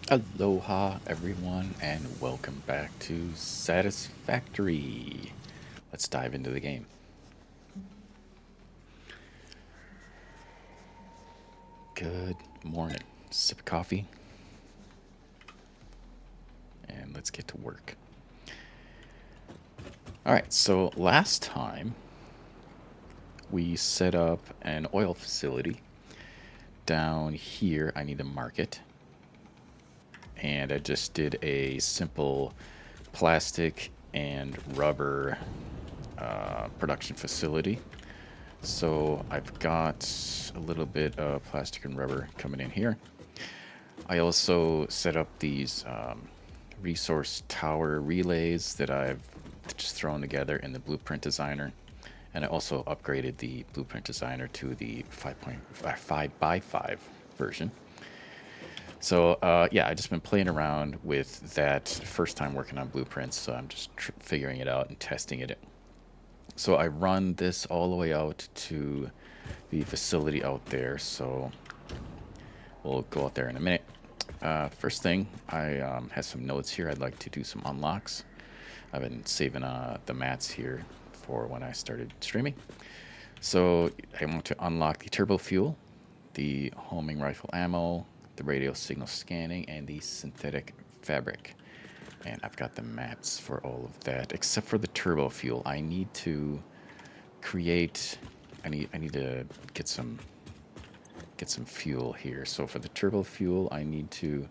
Aloha, everyone, and welcome back to Satisfactory. Let's dive into the game. Good morning. Sip of coffee, and let's get to work. All right, so last time we set up an oil facility down here. I need to mark it. And I just did a simple plastic and rubber production facility. So I've got a little bit of plastic and rubber coming in here. I also set up these resource tower relays that I've just thrown together in the blueprint designer. And I also upgraded the blueprint designer to the 5x5 version. So yeah, I've just been playing around with that first time working on blueprints. So I'm just figuring it out and testing it. So I run this all the way out to the facility out there. So we'll go out there in a minute. First thing, I have some notes here. I'd like to do some unlocks. I've been saving the mats here for when I started streaming. So I want to unlock the turbo fuel, the homing rifle ammo, the radio signal scanning, and the synthetic fabric. And I've got the mats for all of that, except for the turbo fuel. I need to create. I need to get some fuel here. So for the turbo fuel, I need to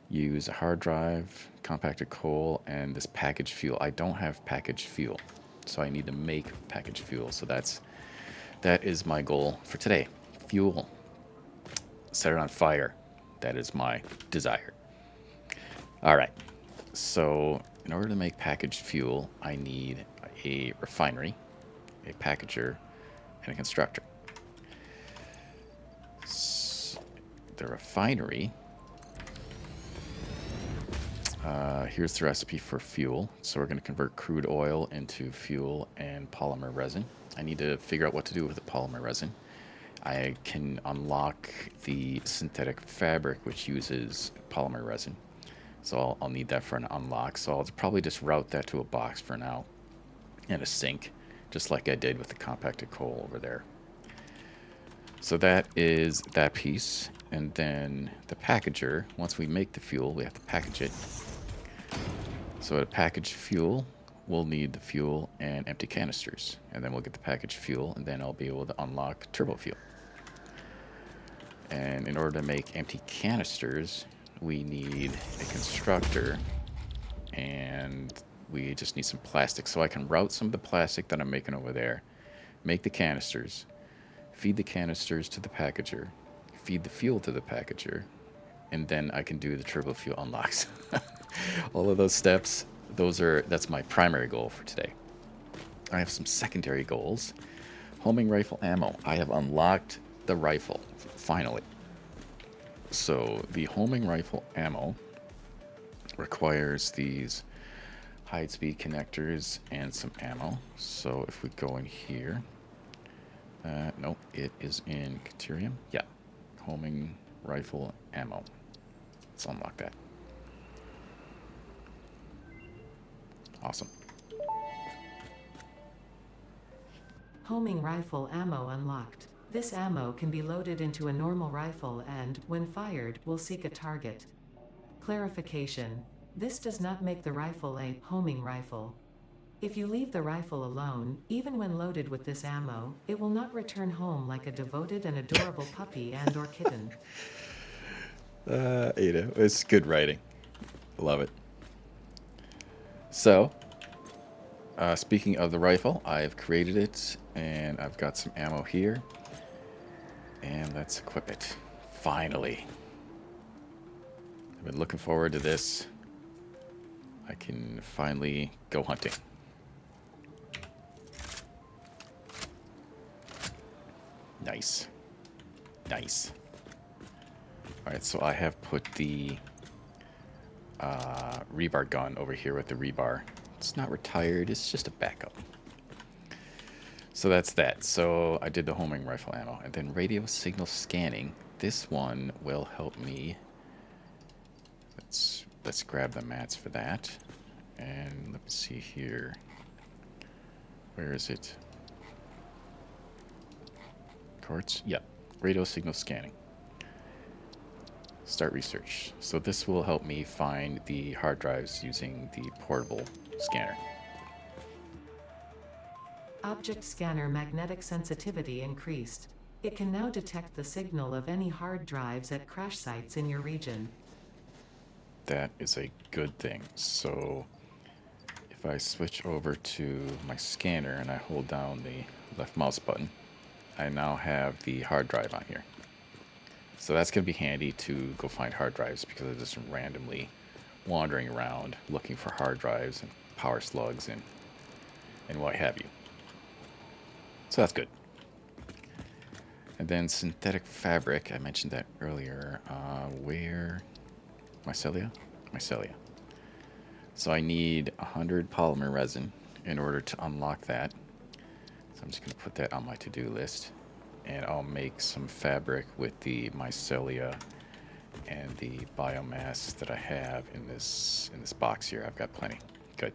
use a hard drive, compacted coal, and this packaged fuel. I don't have packaged fuel, so I need to make packaged fuel. So that is my goal for today. Fuel. Set it on fire. That is my desire. All right. So in order to make packaged fuel, I need a refinery, a packager, and a constructor. The refinery. Here's the recipe for fuel. So we're going to convert crude oil into fuel and polymer resin. I need to figure out what to do with the polymer resin. I can unlock the synthetic fabric, which uses polymer resin. So I'll need that for an unlock. So I'll probably just route that to a box for now and a sink, just like I did with the compacted coal over there. So that is that piece. And then the packager, once we make the fuel, we have to package it. So to package fuel, we'll need the fuel and empty canisters. And then we'll get the packaged fuel, and then I'll be able to unlock turbo fuel. And in order to make empty canisters, we need a constructor, and we just need some plastic. So I can route some of the plastic that I'm making over there, make the canisters, feed the canisters to the packager, feed the fuel to the packager, and then I can do the turbo fuel unlocks. All of those steps, that's my primary goal for today. I have some secondary goals. Homing rifle ammo. I have unlocked the rifle, finally. So the homing rifle ammo requires these high speed connectors and some ammo. So if we go in here, nope, it is in Caterium. Yeah, homing rifle ammo. Let's unlock that. Awesome. Homing rifle ammo unlocked. This ammo can be loaded into a normal rifle and, when fired, will seek a target. Clarification. This does not make the rifle a homing rifle. If you leave the rifle alone, even when loaded with this ammo, it will not return home like a devoted and adorable puppy and or kitten. It's good writing. Love it. So, speaking of the rifle, I've created it, and I've got some ammo here. And let's equip it. Finally. I've been looking forward to this. I can finally go hunting. Nice. Nice. Alright, so I have put the rebar gun over here with the rebar. It's not retired, it's just a backup. So that's that. So I did the homing rifle ammo. And then radio signal scanning. This one will help me let's grab the mats for that. And let me see here. Where is it? Quartz? Yep. Radio signal scanning. Start research. So this will help me find the hard drives using the portable scanner. Object scanner magnetic sensitivity increased. It can now detect the signal of any hard drives at crash sites in your region. That is a good thing. So if I switch over to my scanner and I hold down the left mouse button, I now have the hard drive on here. So that's going to be handy to go find hard drives because I'm just randomly wandering around looking for hard drives and power slugs and what have you. So that's good. And then synthetic fabric, I mentioned that earlier. Where? Mycelia? Mycelia. So I need 100 polymer resin in order to unlock that. So I'm just going to put that on my to-do list. And I'll make some fabric with the mycelia and the biomass that I have in this box here. I've got plenty. Good.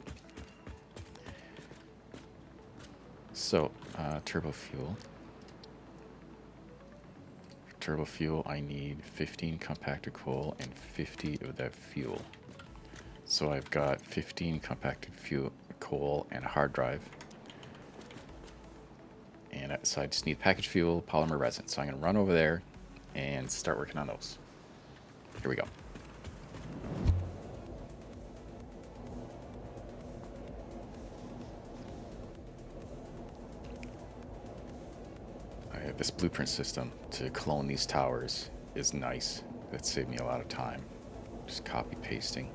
So, turbo fuel. For turbo fuel, I need 15 compacted coal and 50 of that fuel. So I've got 15 compacted fuel, coal, and a hard drive. And so I just need packaged fuel, polymer resin. So I'm going to run over there and start working on those. Here we go. This blueprint system to clone these towers is nice. That saved me a lot of time. Just copy pasting.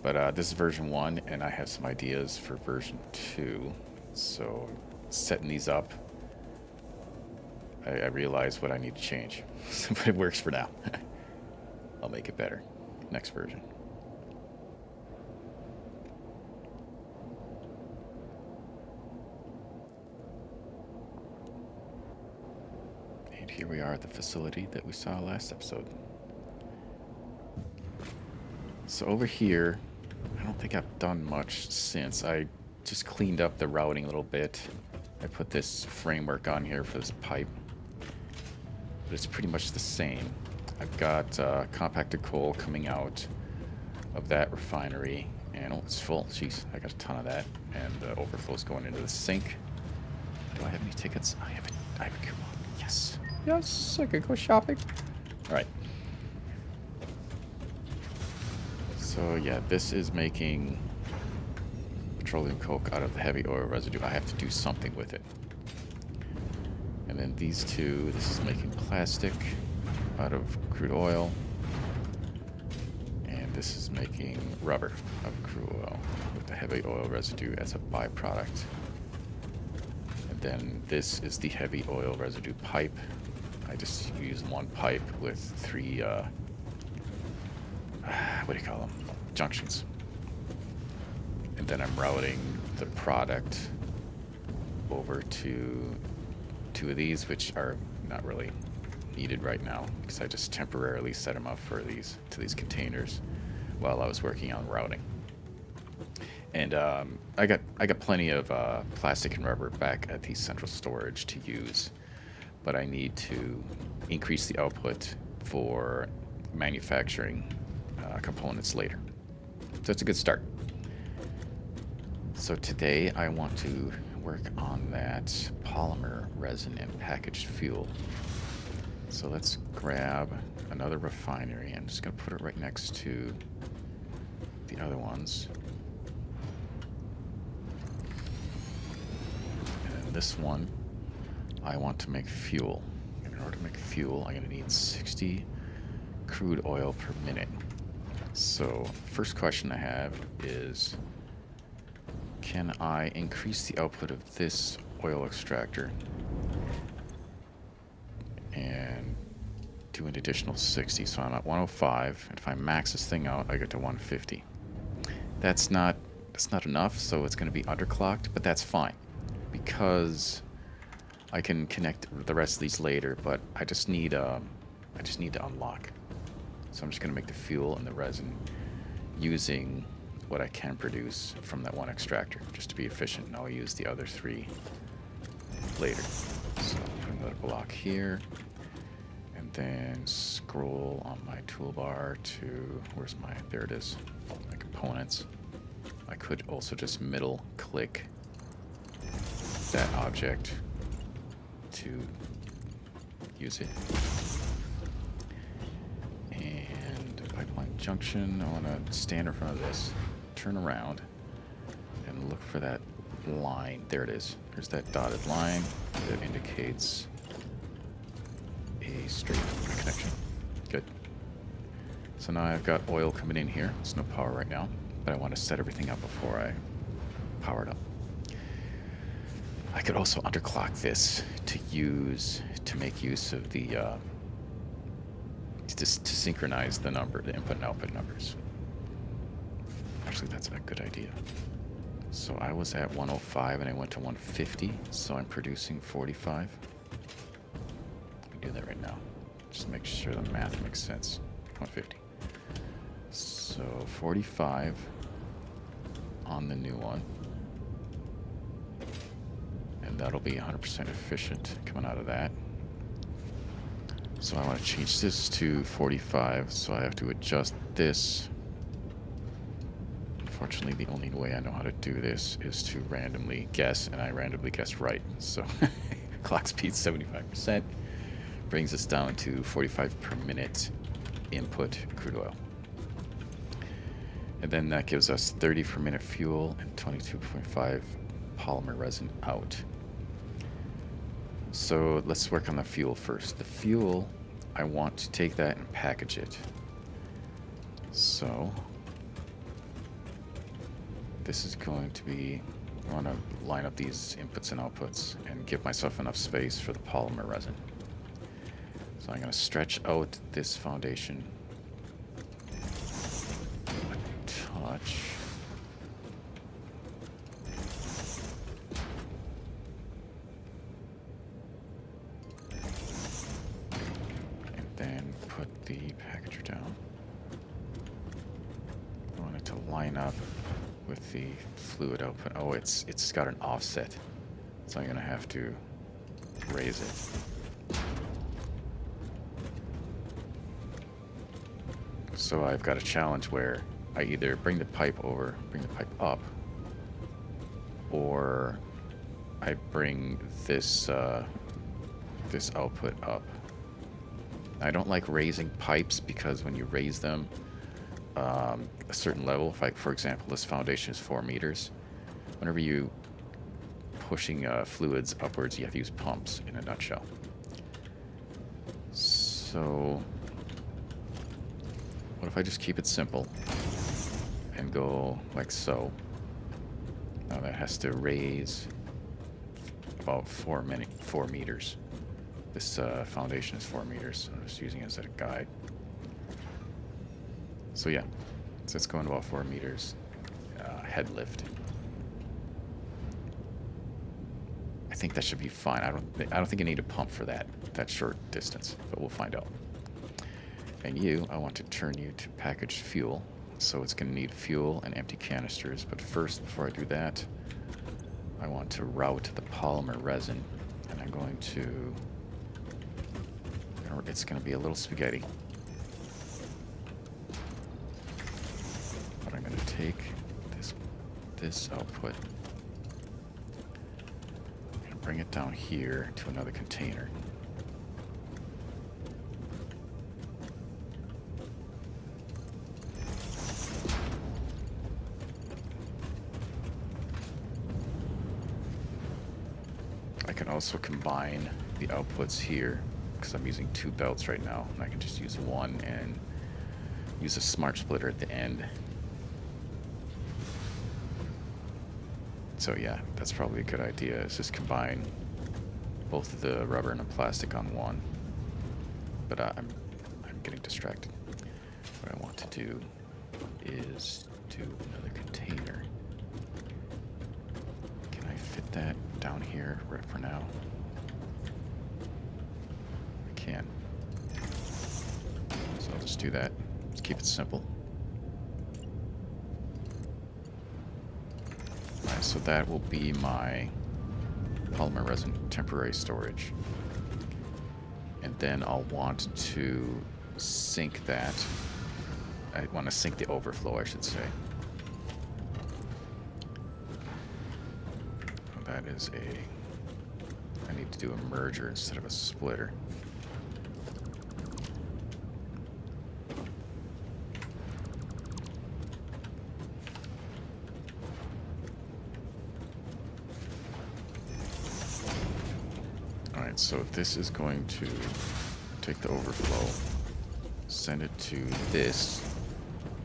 But this is version 1, and I have some ideas for version 2. So setting these up, I realize what I need to change. But it works for now. I'll make it better. Next version. And here we are at the facility that we saw last episode. So over here, I don't think I've done much since. I just cleaned up the routing a little bit. I put this framework on here for this pipe. But it's pretty much the same. I've got compacted coal coming out of that refinery. And oh, it's full. Jeez, I got a ton of that. And the overflow's going into the sink. Do I have any tickets? I have a coupon. Yes. Yes, I could go shopping. Alright. So yeah, this is making petroleum coke out of the heavy oil residue. I have to do something with it. And then these two, this is making plastic out of crude oil. And this is making rubber out of crude oil with the heavy oil residue as a byproduct. And then this is the heavy oil residue pipe. I just use one pipe with 3, what do you call them? Junctions. And then I'm routing the product over to 2 of these, which are not really needed right now because I just temporarily set them up for these containers while I was working on routing. And I got plenty of plastic and rubber back at the central storage to use, but I need to increase the output for manufacturing components later. So it's a good start. So today I want to work on that polymer resin and packaged fuel. So let's grab another refinery. I'm just going to put it right next to the other ones. And then this one, I want to make fuel. And in order to make fuel, I'm going to need 60 crude oil per minute. So first question I have is, can I increase the output of this oil extractor and do an additional 60? So I'm at 105, and if I max this thing out, I get to 150. That's not enough, so it's going to be underclocked, but that's fine because I can connect the rest of these later. But I just need to unlock. So I'm just going to make the fuel and the resin using what I can produce from that one extractor, just to be efficient, and I'll use the other 3 later. So I'll put another block here, and then scroll on my toolbar to, there it is, my components. I could also just middle click that object to use it. And pipeline junction, I want to stand in front of this, turn around, and look for that line. There it is. There's that dotted line that indicates a straight connection. Good. So now I've got oil coming in here. There's no power right now, but I want to set everything up before I power it up. I could also underclock this to make use of the to synchronize the input and output numbers. Actually, that's a good idea. So I was at 105 and I went to 150, so I'm producing 45. Let me do that right now. Just make sure the math makes sense. 150. So 45 on the new one. And that'll be 100% efficient coming out of that. So I want to change this to 45, so I have to adjust this. Unfortunately, the only way I know how to do this is to randomly guess, and I randomly guessed right. So clock speed 75%, brings us down to 45 per minute input crude oil. And then that gives us 30 per minute fuel and 22.5 polymer resin out. So let's work on the fuel first. The fuel, I want to take that and package it. So this is going to be, I want to line up these inputs and outputs and give myself enough space for the polymer resin. So I'm going to stretch out this foundation a touch. Then put the packager down. I want it to line up with the fluid output. Oh, it's got an offset, so I'm gonna have to raise it. So I've got a challenge where I either bring the pipe up, or I bring this this output up. I don't like raising pipes because when you raise them a certain level, for example, this foundation is 4 meters. Whenever you pushing fluids upwards, you have to use pumps in a nutshell. So what if I just keep it simple and go like so? Now that has to raise about 4 meters. This foundation is 4 meters, so I'm just using it as a guide. So yeah, so it's going about 4 meters head lift. I think that should be fine. I don't think you need a pump for that short distance, but we'll find out. And I want to turn you to packaged fuel, so it's going to need fuel and empty canisters. But first, before I do that, I want to route the polymer resin, and I'm going to. It's going to be a little spaghetti. But I'm going to take this output and bring it down here to another container. I can also combine the outputs here, because I'm using 2 belts right now, and I can just use one and use a smart splitter at the end. So yeah, that's probably a good idea, is just combine both of the rubber and the plastic on one. But I'm getting distracted. What I want to do is do another container. Can I fit that down here right for now? Can. So I'll just do that. Let's keep it simple. Alright, so that will be my polymer resin temporary storage. And then I'll want to sink that. I want to sink the overflow, I should say. That is I need to do a merger instead of a splitter. Alright, so this is going to take the overflow, send it to this,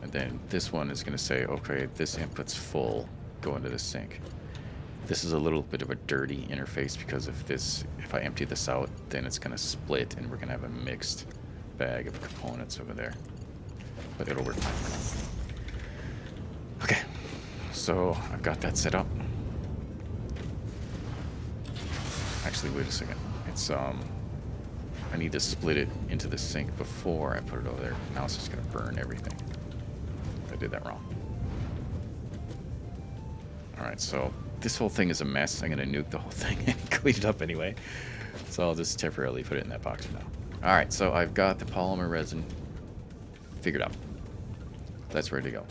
and then this one is going to say, okay, this input's full, go into the sink. This is a little bit of a dirty interface because if I empty this out, then it's going to split and we're going to have a mixed bag of components over there. But it'll work fine for now. Okay, so I've got that set up. Actually, wait a second. It's I need to split it into the sink before I put it over there. Now it's just going to burn everything. I did that wrong. Alright, so this whole thing is a mess. I'm going to nuke the whole thing and clean it up anyway. So I'll just temporarily put it in that box for now. Alright, so I've got the polymer resin figured out. That's ready to go.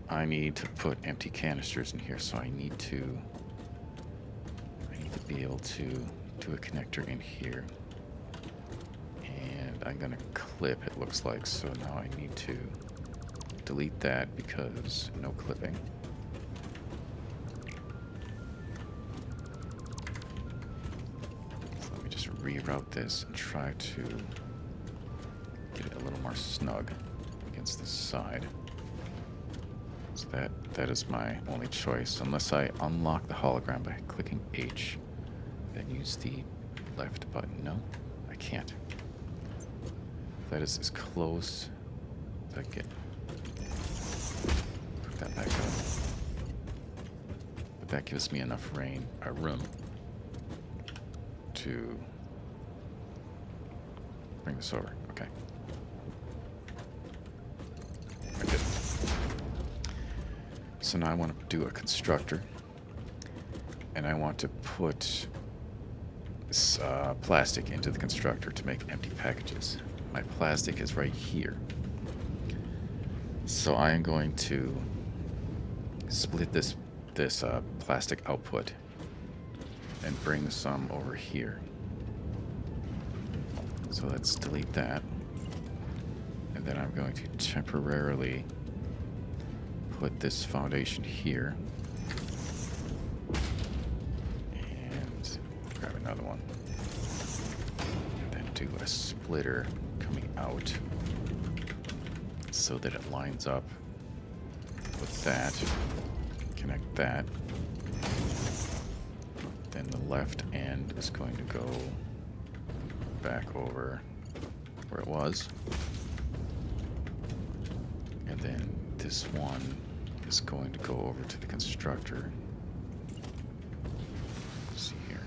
I need to put empty canisters in here, so I need to be able to do a connector in here. And I'm going to clip, it looks like, so now I need to delete that because no clipping. So let me just reroute this and try to get it a little more snug against this side. So that is my only choice, unless I unlock the hologram by clicking H, then use the left button. No, I can't. That is as close as I get. Put that back up. But that gives me enough room to bring this over. Okay. I did. So now I want to do a constructor, and I want to put this plastic into the constructor to make empty packages. My plastic is right here. So I am going to split this plastic output and bring some over here. So let's delete that. And then I'm going to temporarily put this foundation here. And grab another one. And then do a splitter coming out so that it lines up with that. Connect that. Then the left end is going to go back over where it was. And then this one is going to go over to the constructor. Let's see here.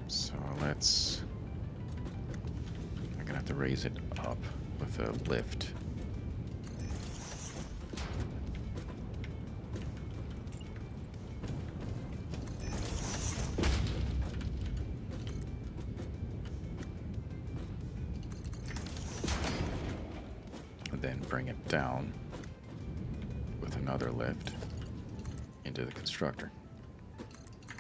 So I'm gonna have to raise it up with a lift. Then bring it down with another lift into the constructor.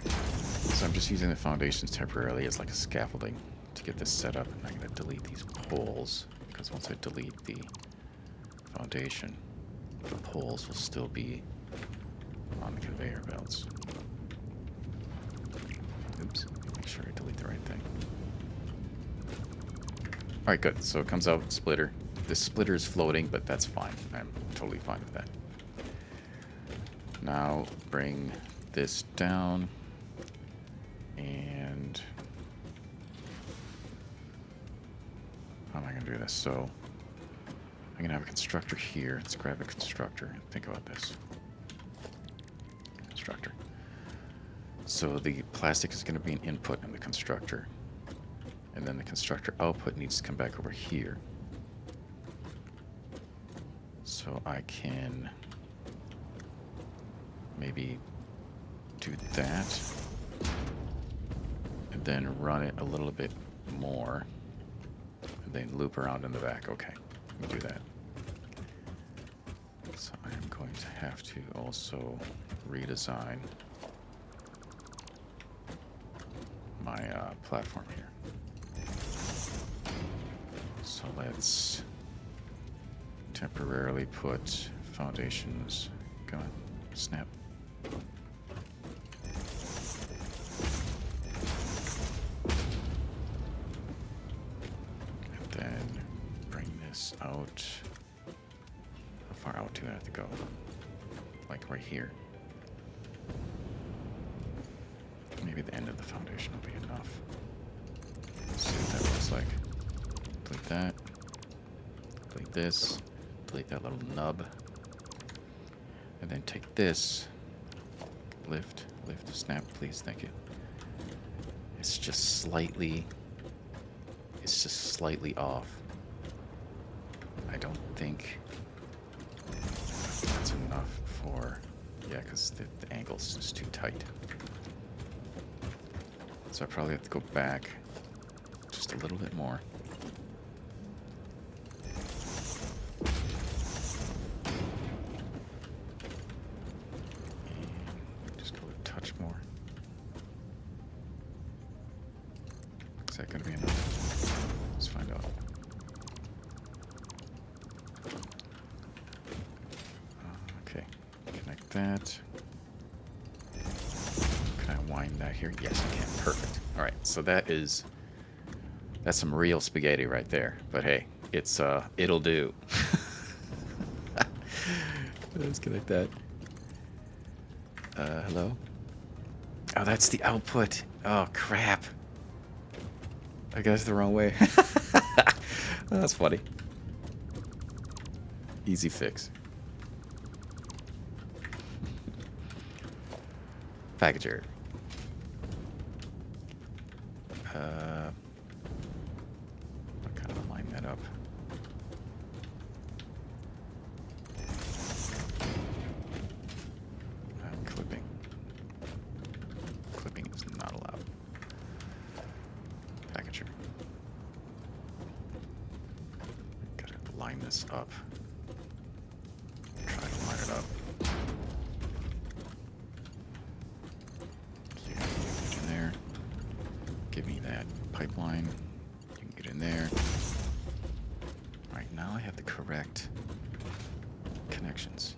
So I'm just using the foundations temporarily as like a scaffolding to get this set up. And I'm going to delete these poles because once I delete the foundation, the poles will still be on the conveyor belts. Oops, make sure I delete the right thing. Alright, good. So it comes out splitter. The splitter is floating, but that's fine. I'm totally fine with that. Now bring this down and how am I going to do this? So I'm going to have a constructor here. Let's grab a constructor and think about this. Constructor. So the plastic is going to be an input in the constructor. And then the constructor output needs to come back over here. So I can maybe do that. And then run it a little bit more. And then loop around in the back. Okay, let me do that. So I am going to have to also redesign my platform here. So let's temporarily put foundations going. Snap. And then bring this out. How far out do I have to go? Like right here. Maybe the end of the foundation will be enough. Let's see what that looks like. Delete that. Delete this. Delete that little nub. And then take this. Lift, snap, please, thank you. It's just slightly off. I don't think that's enough for, yeah, because the angle's just too tight. So I probably have to go back just a little bit more. And just go a touch more. Is that going to be enough? Let's find out. Okay, connect that. Can I wind that here? Yes, I can. Perfect. All right, so that's some real spaghetti right there. But hey, it'll do. Let's connect that. Hello? Oh, that's the output. Oh, crap. I got it the wrong way. Oh, that's funny. Easy fix. Packager. I kind of line that up. Clipping. Clipping is not allowed. Packager. Gotta line this up. Try to line it up. So you can get in there. Give me that pipeline. You can get in there. Alright, now I have the correct connections.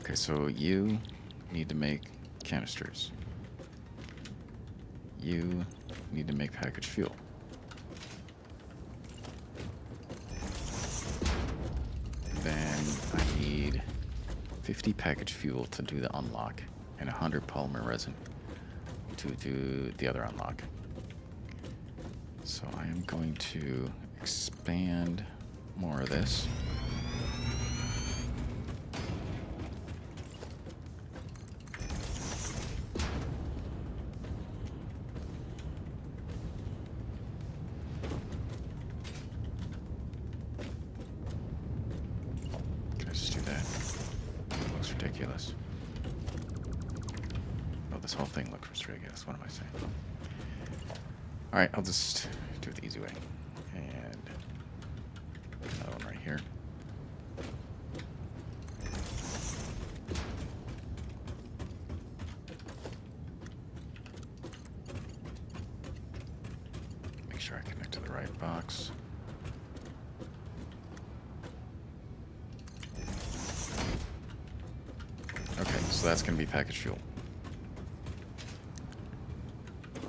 Okay, so you need to make canisters. You need to make packaged fuel. Then I need 50 packaged fuel to do the unlock and 100 polymer resin to do the other unlock. So I am going to expand more of this. Can I just do that? It looks ridiculous. Oh, this whole thing looks ridiculous. What am I saying? Alright, I'll just do it the easy way. And another one right here. Make sure I connect to the right box. Okay, so that's going to be packaged fuel.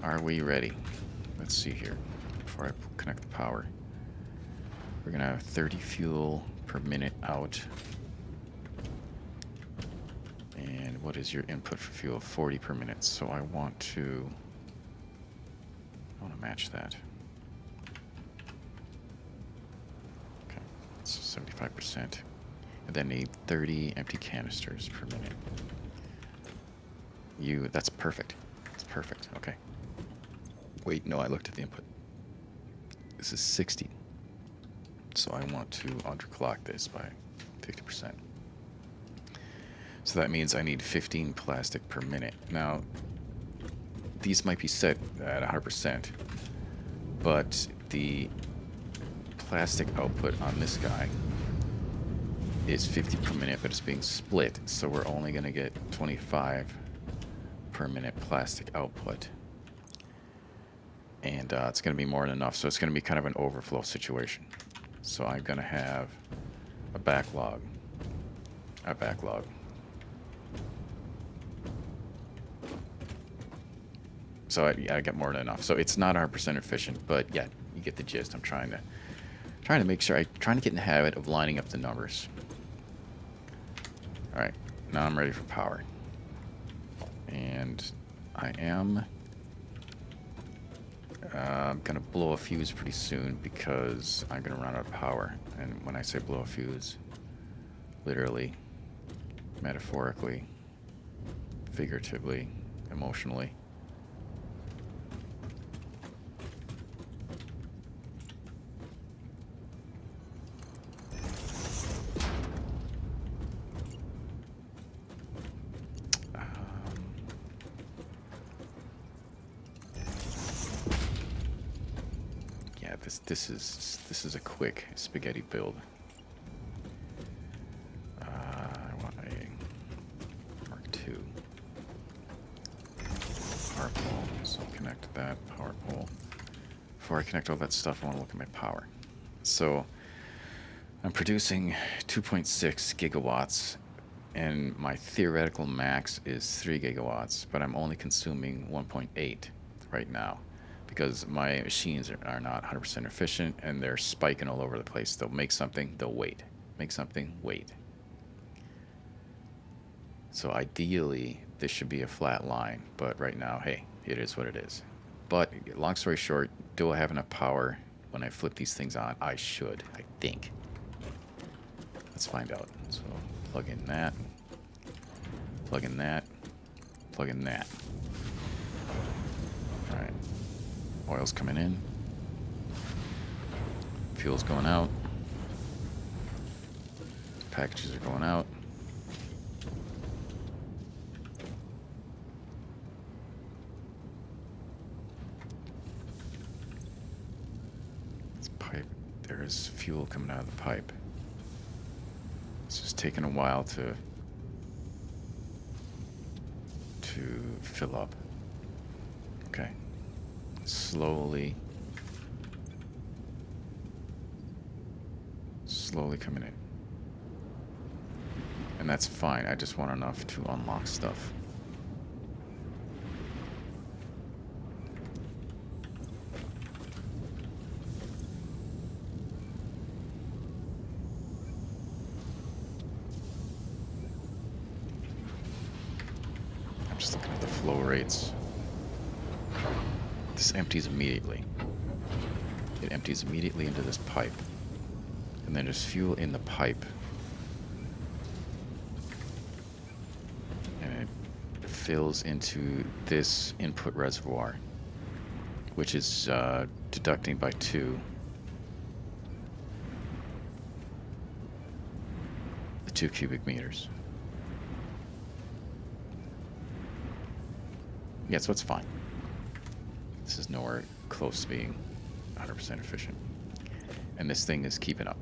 Are we ready? Let's see here. Before I connect the power. We're going to have 30 fuel per minute out. And what is your input for fuel? 40 per minute. So I want to match that. Okay, so 75%. And then need 30 empty canisters per minute. That's perfect. That's perfect. Okay. Wait, no, I looked at the input. This is 60. So I want to underclock this by 50%. So that means I need 15 plastic per minute. Now, these might be set at 100%, but the plastic output on this guy is 50 per minute, but it's being split, so we're only going to get 25 per minute plastic output. And it's going to be more than enough, so it's going to be kind of an overflow situation. So I'm going to have a backlog. So I get more than enough. So it's not 100% efficient, but yeah, you get the gist. I'm trying to make sure, trying to get in the habit of lining up the numbers. All right, now I'm ready for power. And I am going to blow a fuse pretty soon because I'm going to run out of power. And when I say blow a fuse, literally, metaphorically, figuratively, emotionally. Yeah, this is a quick spaghetti build. I want a Mark II power pole, so I'll connect that power pole. Before I connect all that stuff, I want to look at my power. So I'm producing 2.6 gigawatts, and my theoretical max is 3 gigawatts, but I'm only consuming 1.8 right now because my machines are not 100% efficient, and they're spiking all over the place. They'll make something, they'll wait. Make something, wait. So ideally, this should be a flat line, but right now, hey, it is what it is. But long story short, do I have enough power when I flip these things on? I should, I think. Let's find out. So plug in that, plug in that, plug in that. All right, oil's coming in, fuel's going out, packages are going out. This pipe, there's fuel coming out of the pipe. It's just taking a while to fill up. Okay. Slowly coming in. And that's fine. I just want enough to unlock stuff. I'm just looking at the flow rates. This empties immediately. It empties immediately into this pipe. And then there's fuel in the pipe. And it fills into this input reservoir, which is deducting by 2. The 2 cubic meters. Yeah, so it's fine. This is nowhere close to being 100% efficient. And this thing is keeping up.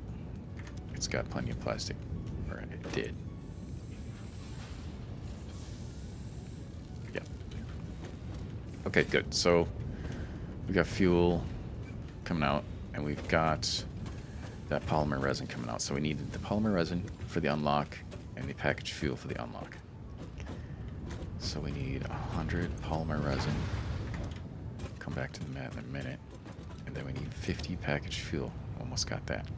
It's got plenty of plastic. Or it did. Yep. Okay, good. So we got fuel coming out, and we've got that polymer resin coming out. So we needed the polymer resin for the unlock and the packaged fuel for the unlock. So we need 100 polymer resin. Come back to the mat in a minute. And then we need 50 packaged fuel. Almost got that.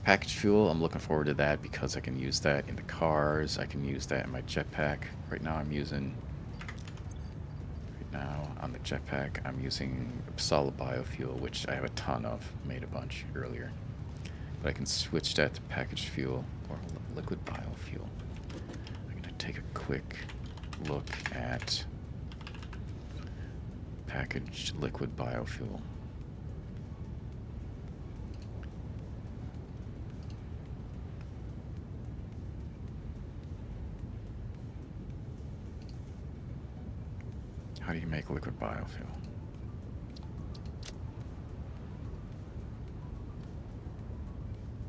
Packaged fuel, I'm looking forward to that because I can use that in the cars. I can use that in my jetpack. Right now on the jetpack, I'm using solid biofuel, which I have a ton of. Made a bunch earlier. But I can switch that to packaged fuel or liquid biofuel. I'm going to take a quick look at packaged liquid biofuel. How do you make liquid biofuel?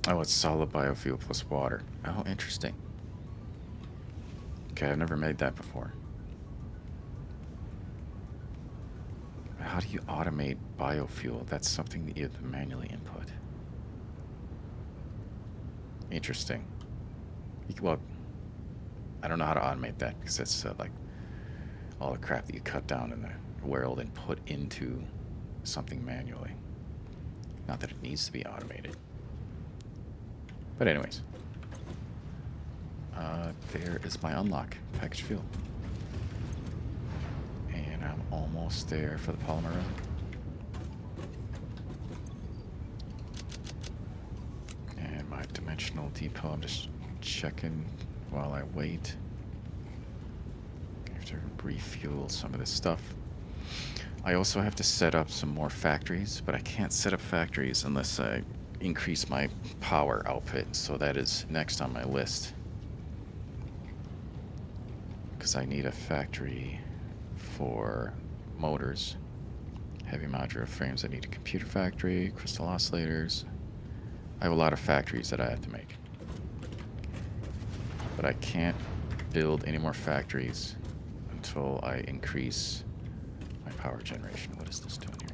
Oh, it's solid biofuel plus water. Oh, interesting. Okay, I've never made that before. How do you automate biofuel? That's something that you have to manually input. Interesting. Well, I don't know how to automate that because it's like all the crap that you cut down in the world and put into something manually. Not that it needs to be automated. But anyways. There is my unlock, packaged fuel. And I'm almost there for the polymer run. And my dimensional depot, I'm just checking while I wait. I have to refuel some of this stuff. I also have to set up some more factories, but I can't set up factories unless I increase my power output, so that is next on my list. Because I need a factory for motors, heavy modular frames. I need a computer factory, crystal oscillators. I have a lot of factories that I have to make. But I can't build any more factories until I increase my power generation. What is this doing here?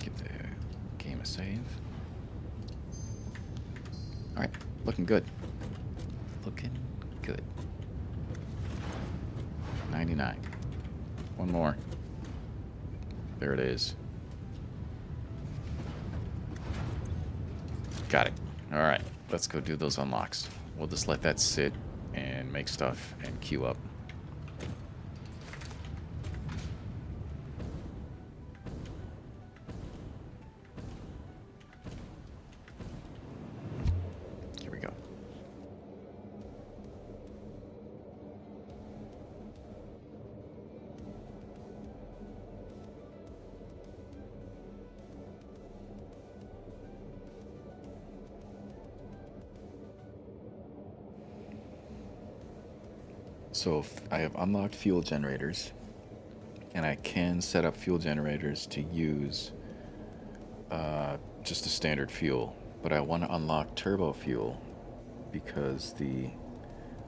Give the game a save. Alright, looking good. Looking good. 99. One more. There it is. Got it. Alright, let's go do those unlocks. We'll just let that sit and make stuff and queue up. Here we go. So I have unlocked fuel generators, and I can set up fuel generators to use just a standard fuel, but I want to unlock turbo fuel because the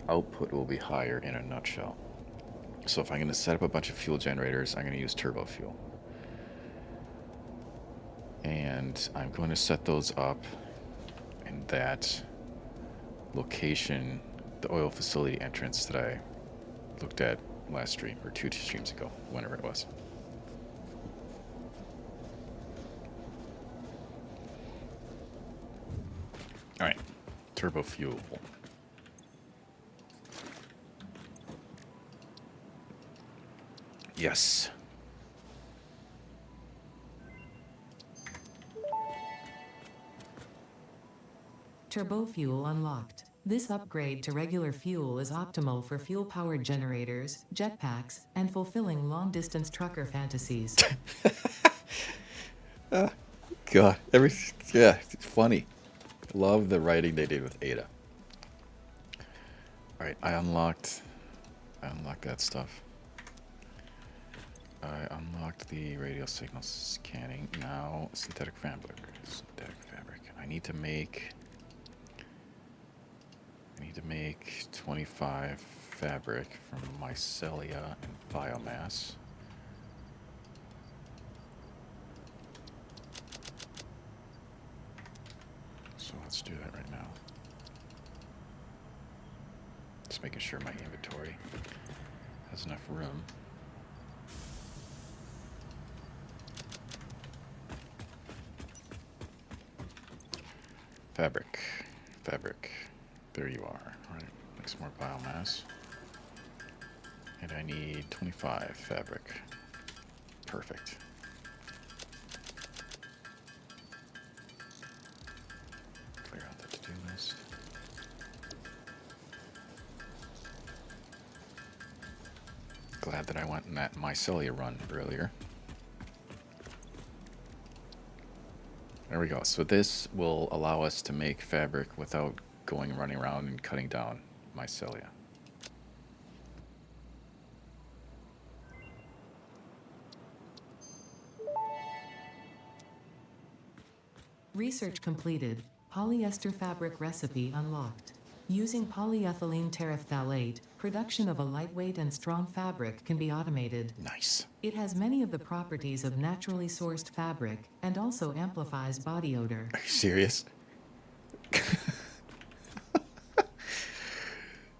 output will be higher in a nutshell. So if I'm going to set up a bunch of fuel generators, I'm going to use turbo fuel. And I'm going to set those up in that location, the oil facility entrance that I looked at last stream, or 2 streams ago, whenever it was. Alright, turbo fuel. Yes. Turbo fuel unlocked. This upgrade to regular fuel is optimal for fuel-powered generators, jetpacks, and fulfilling long-distance trucker fantasies. God, yeah, it's funny. Love the writing they did with Ada. All right, I unlocked that stuff. I unlocked the radio signal scanning. Now synthetic fabric. I need to make 25 fabric from mycelia and biomass. So let's do that right now. Just making sure my inventory has enough room. Fabric. There you are. All right, make some more biomass. And I need 25 fabric. Perfect. Clear out the to-do list. Glad that I went in that mycelia run earlier. There we go. So this will allow us to make fabric without going running around and cutting down mycelia. Research completed. Polyester fabric recipe unlocked. Using polyethylene terephthalate, production of a lightweight and strong fabric can be automated. Nice. It has many of the properties of naturally sourced fabric and also amplifies body odor. Are you serious?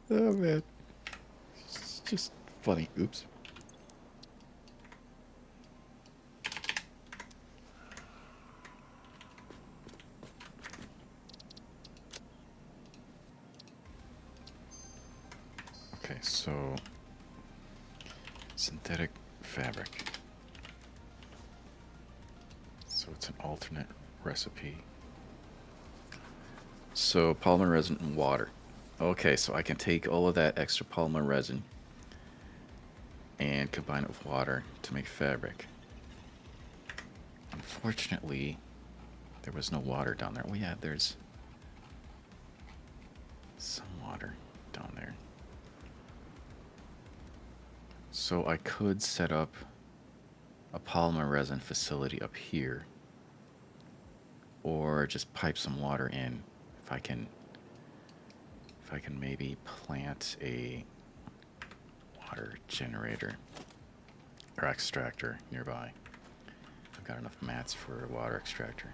Oh man. It's just funny. Oops. Okay, so synthetic fabric. So it's an alternate recipe. So polymer resin and water. Okay, so I can take all of that extra polymer resin and combine it with water to make fabric. Unfortunately, there was no water down there. Oh yeah, there's some water down there. So I could set up a polymer resin facility up here, or just pipe some water in if I can maybe plant a water generator or extractor nearby. I've got enough mats for a water extractor.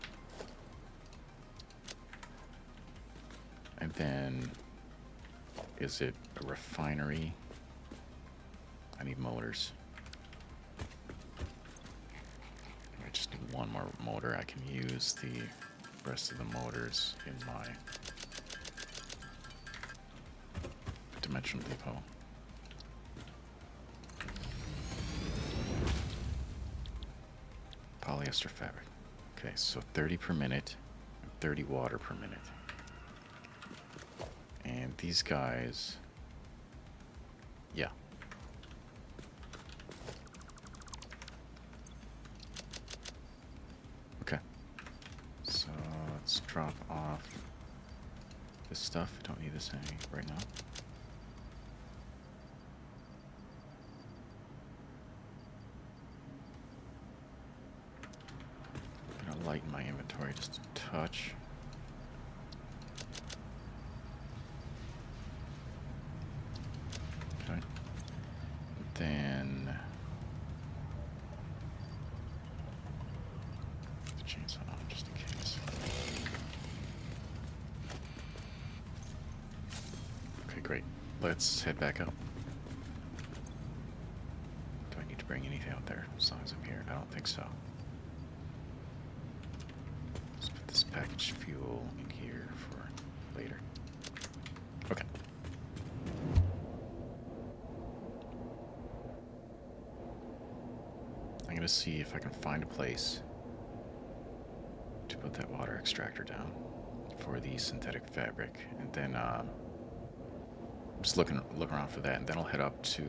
And then, is it a refinery? I need motors. I just need one more motor. I can use the rest of the motors in my dimensional depot. Polyester fabric. Okay, so 30 per minute, 30 water per minute. And these guys, yeah. Okay. So let's drop off this stuff. I don't need this any right now. Lighten my inventory just a touch. Okay. Then the chainsaw on just in case. Okay, great. Let's head back up. Do I need to bring anything out there as long as I'm here? I don't think so. Packaged fuel in here for later. Okay. I'm gonna see if I can find a place to put that water extractor down for the synthetic fabric, and then just look around for that, and then I'll head up to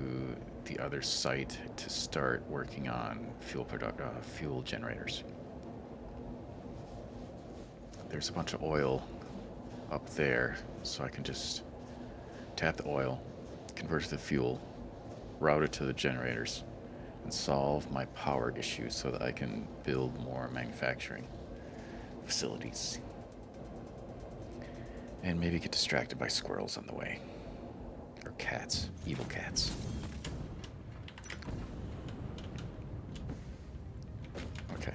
the other site to start working on fuel generators. There's a bunch of oil up there, so I can just tap the oil, convert it to fuel, route it to the generators, and solve my power issue so that I can build more manufacturing facilities. And maybe get distracted by squirrels on the way. Or cats, evil cats. Okay.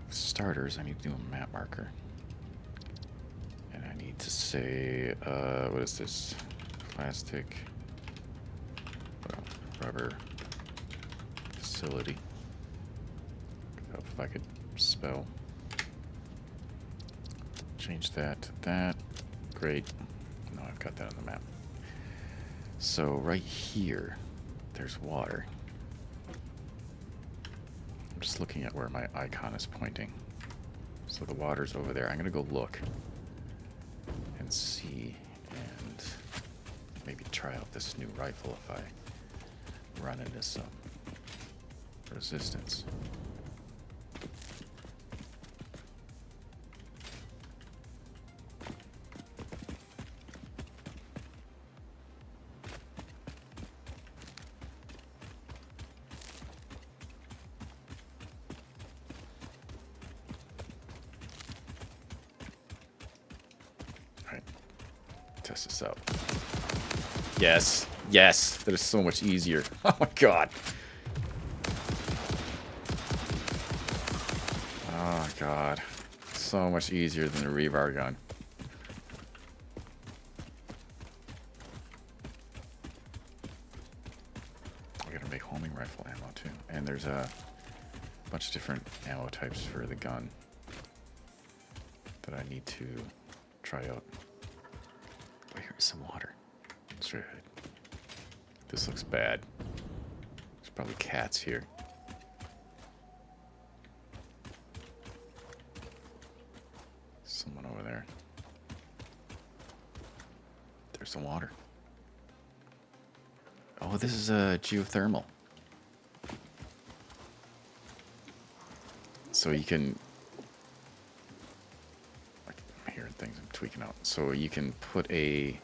Starters, I need to do a map marker. And I need to say, what is this? Plastic, rubber facility. If I could spell. Change that to that. Great. No, I've got that on the map. So right here, there's water. I'm just looking at where my icon is pointing. So the water's over there. I'm gonna go look and see, and maybe try out this new rifle if I run into some resistance. Alright, test this out. Yes, yes, that is so much easier. Oh my god. Oh god, so much easier than the rebar gun. I gotta make homing rifle ammo too, and there's a bunch of different ammo types for the gun that I need to try out. Oh, here's some water. Straight ahead. This looks bad. There's probably cats here. Someone over there. There's the water. Oh, this is a geothermal. So you can... I'm hearing things, I'm tweaking out. So you can put a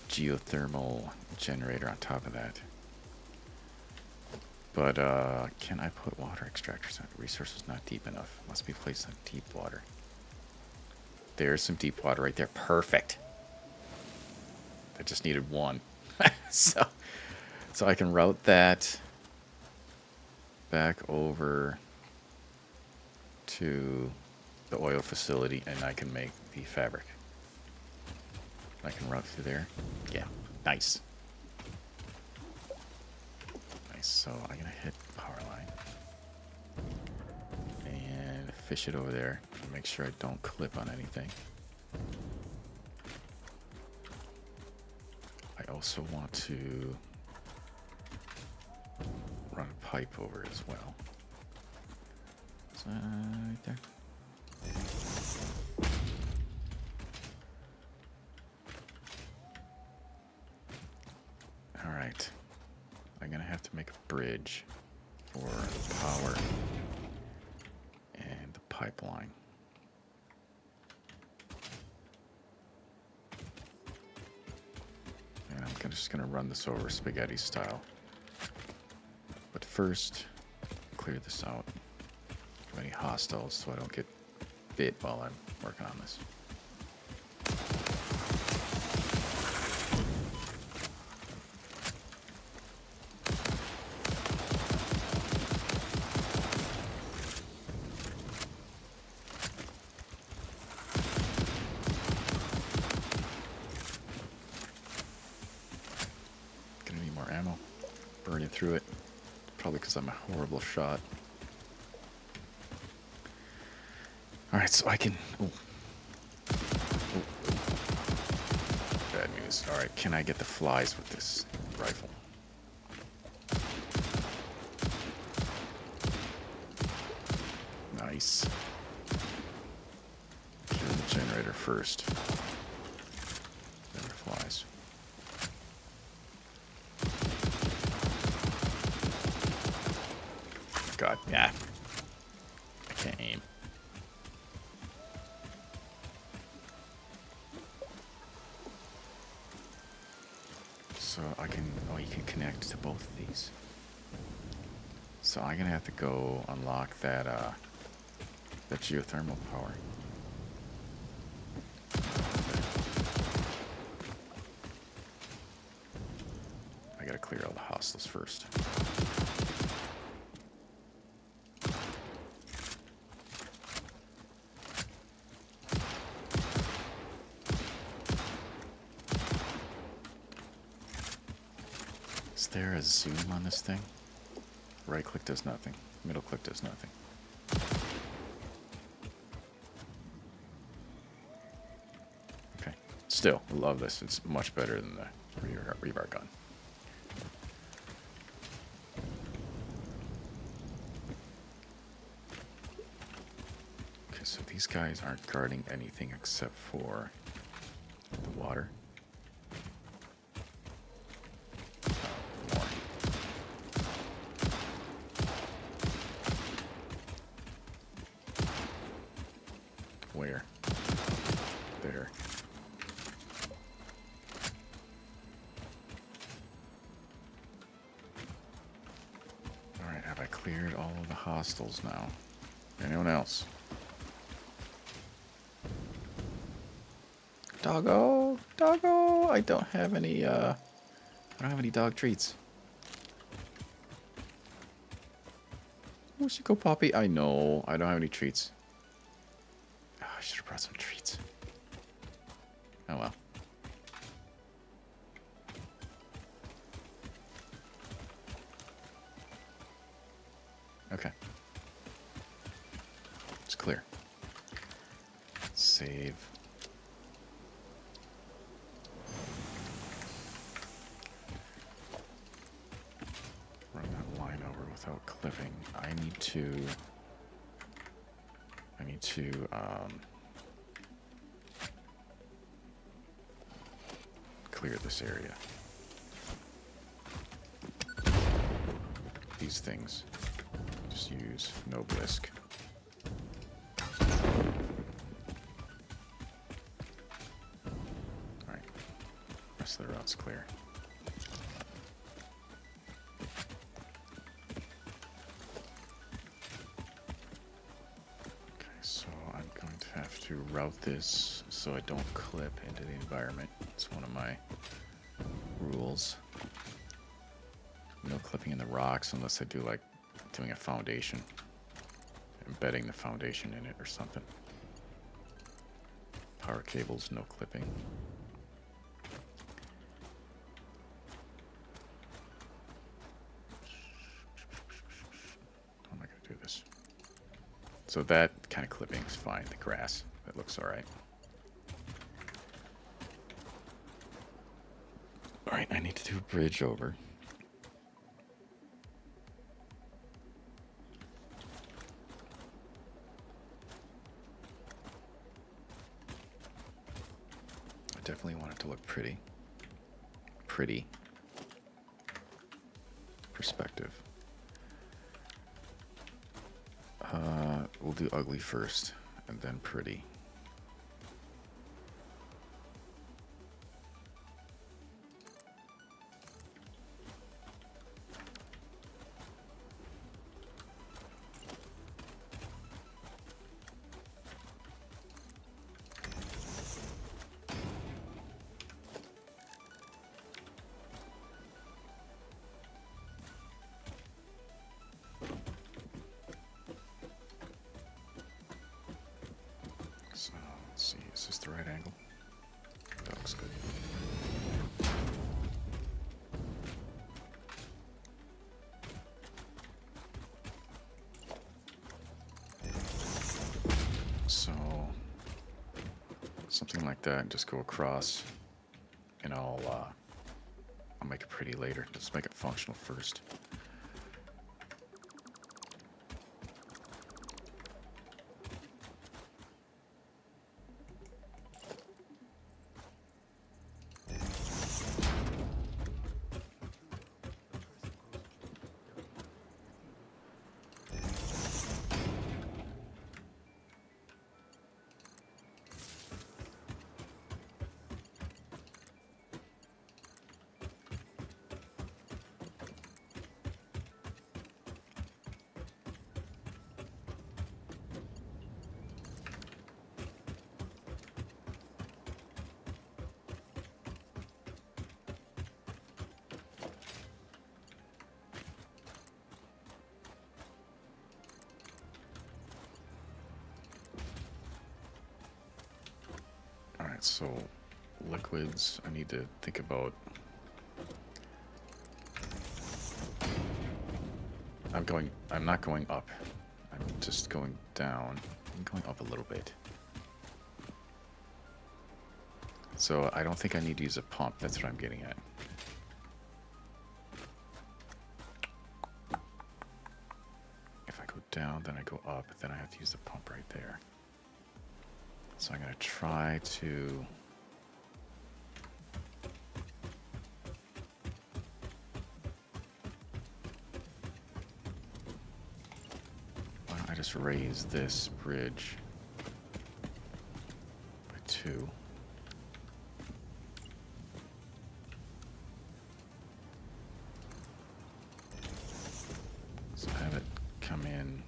geothermal generator on top of that. But can I put water extractors on? Resources not deep enough. Must be placed on deep water. There's some deep water right there. Perfect. I just needed one. so I can route that back over to the oil facility and I can make the fabric. I can route through there. Yeah, nice. Nice, so I'm gonna hit power line. And fish it over there. Make sure I don't clip on anything. I also want to run a pipe over as well. So, right there. Alright. I'm gonna have to make a bridge for the power and the pipeline. And I'm just gonna run this over spaghetti style. But first, clear this out. Any hostiles so I don't get bit while I'm working on this. Gonna need more ammo. Burning through it. Probably because I'm a horrible shot. Alright, so I can... Oh. Oh. Bad news. Alright, can I get the flies with this rifle? Nice. Kill the generator first. Then the flies. God, yeah. I can't aim. So I can, oh, you can connect to both of these. So I'm gonna have to go unlock that, that geothermal power. I gotta clear all the hostiles first. Is there a zoom on this thing? Right click does nothing. Middle click does nothing. Okay. Still, I love this. It's much better than the rebar gun. Okay, so these guys aren't guarding anything except for the water. cleared all of the hostiles now. Anyone else? Doggo! Doggo! I don't have any, dog treats. Where'd you go, Poppy? I know. I don't have any treats. Oh, I should have brought some treats. Oh, well. Okay. It's clear. Save. Run that line over without clipping. I need to clear this area. These things. Just use no blisk. Alright. Rest of the route's clear. Okay, so I'm going to have to route this so I don't clip into the environment. It's one of my rules. No clipping in the rocks unless I do like doing a foundation. Embedding the foundation in it or something. Power cables, no clipping. How am I going to do this? So that kind of clipping is fine. The grass, that looks alright. Alright, I need to do a bridge over. I definitely want it to look pretty. Pretty. Perspective. We'll do ugly first, and then pretty. So, let's see, is this the right angle? That looks good. So, something like that, and just go across, and I'll make it pretty later. Let's make it functional first. Alright, so liquids, I need to think about. I'm not going up. I'm just going down. I'm going up a little bit. So I don't think I need to use a pump. That's what I'm getting at. If I go down, then I go up, then I have to use the pump right there. So I'm going to try to... Why don't I just raise this bridge by 2? So have it come in.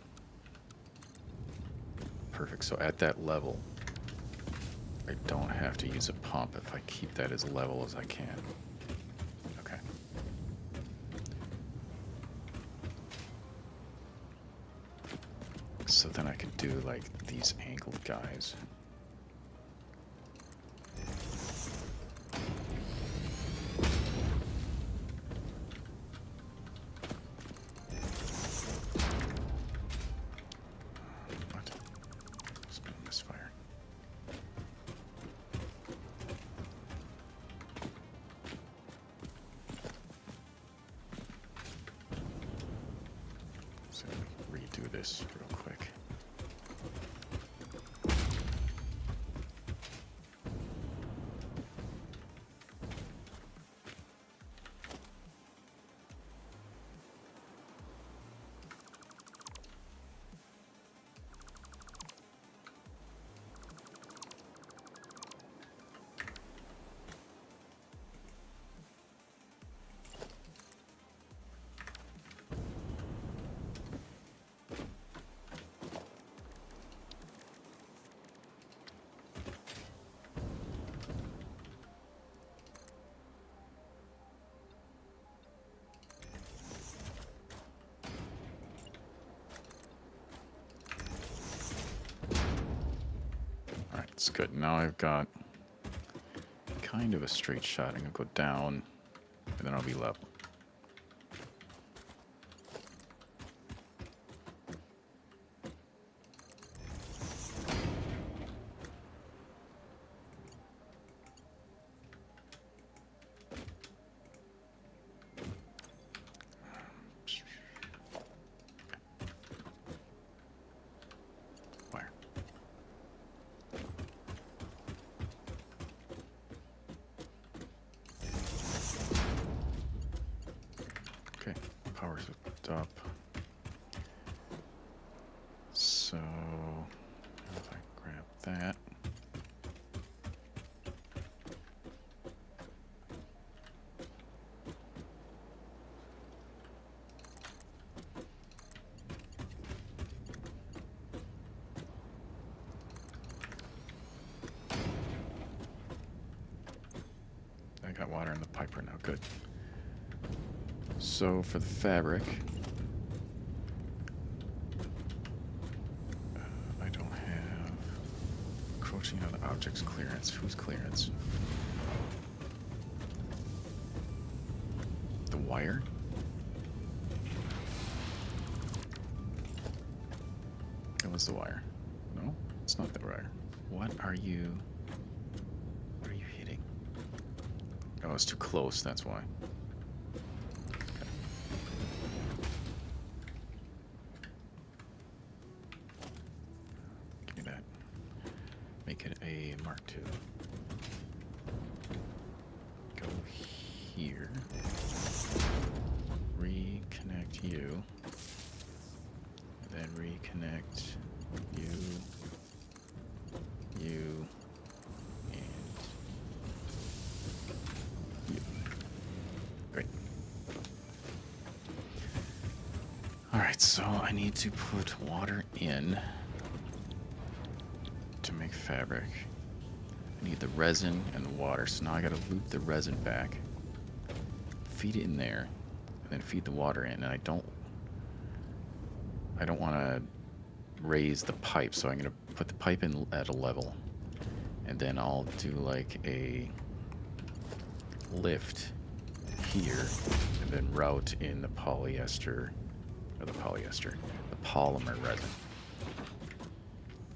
Perfect. So at that level, I don't have to use a pump if I keep that as level as I can. Okay. So then I could do like these angled guys. What? It's been a misfire. So let me redo this real quick. Alright, it's good. Now I've got kind of a straight shot. I'm going to go down, and then I'll be level. Wire. Okay, power's hooked up. So, if I grab that. I got water in the pipe right now, good. So for the fabric, I don't have encroaching on the object's clearance. Whose clearance? The wire? It was the wire. No, it's not the wire. What are you hitting? Oh, it's too close, that's why. Give me that. Make it a Mark II. Go here. Reconnect you. And then reconnect you. You. And you. Great. Alright, so I need to put water in to make fabric. I need the resin and the water, so now I gotta loop the resin back, feed it in there, and then feed the water in. And I don't want to raise the pipe, so I'm gonna put the pipe in at a level, and then I'll do like a lift here, and then route in the polyester, or the polymer resin.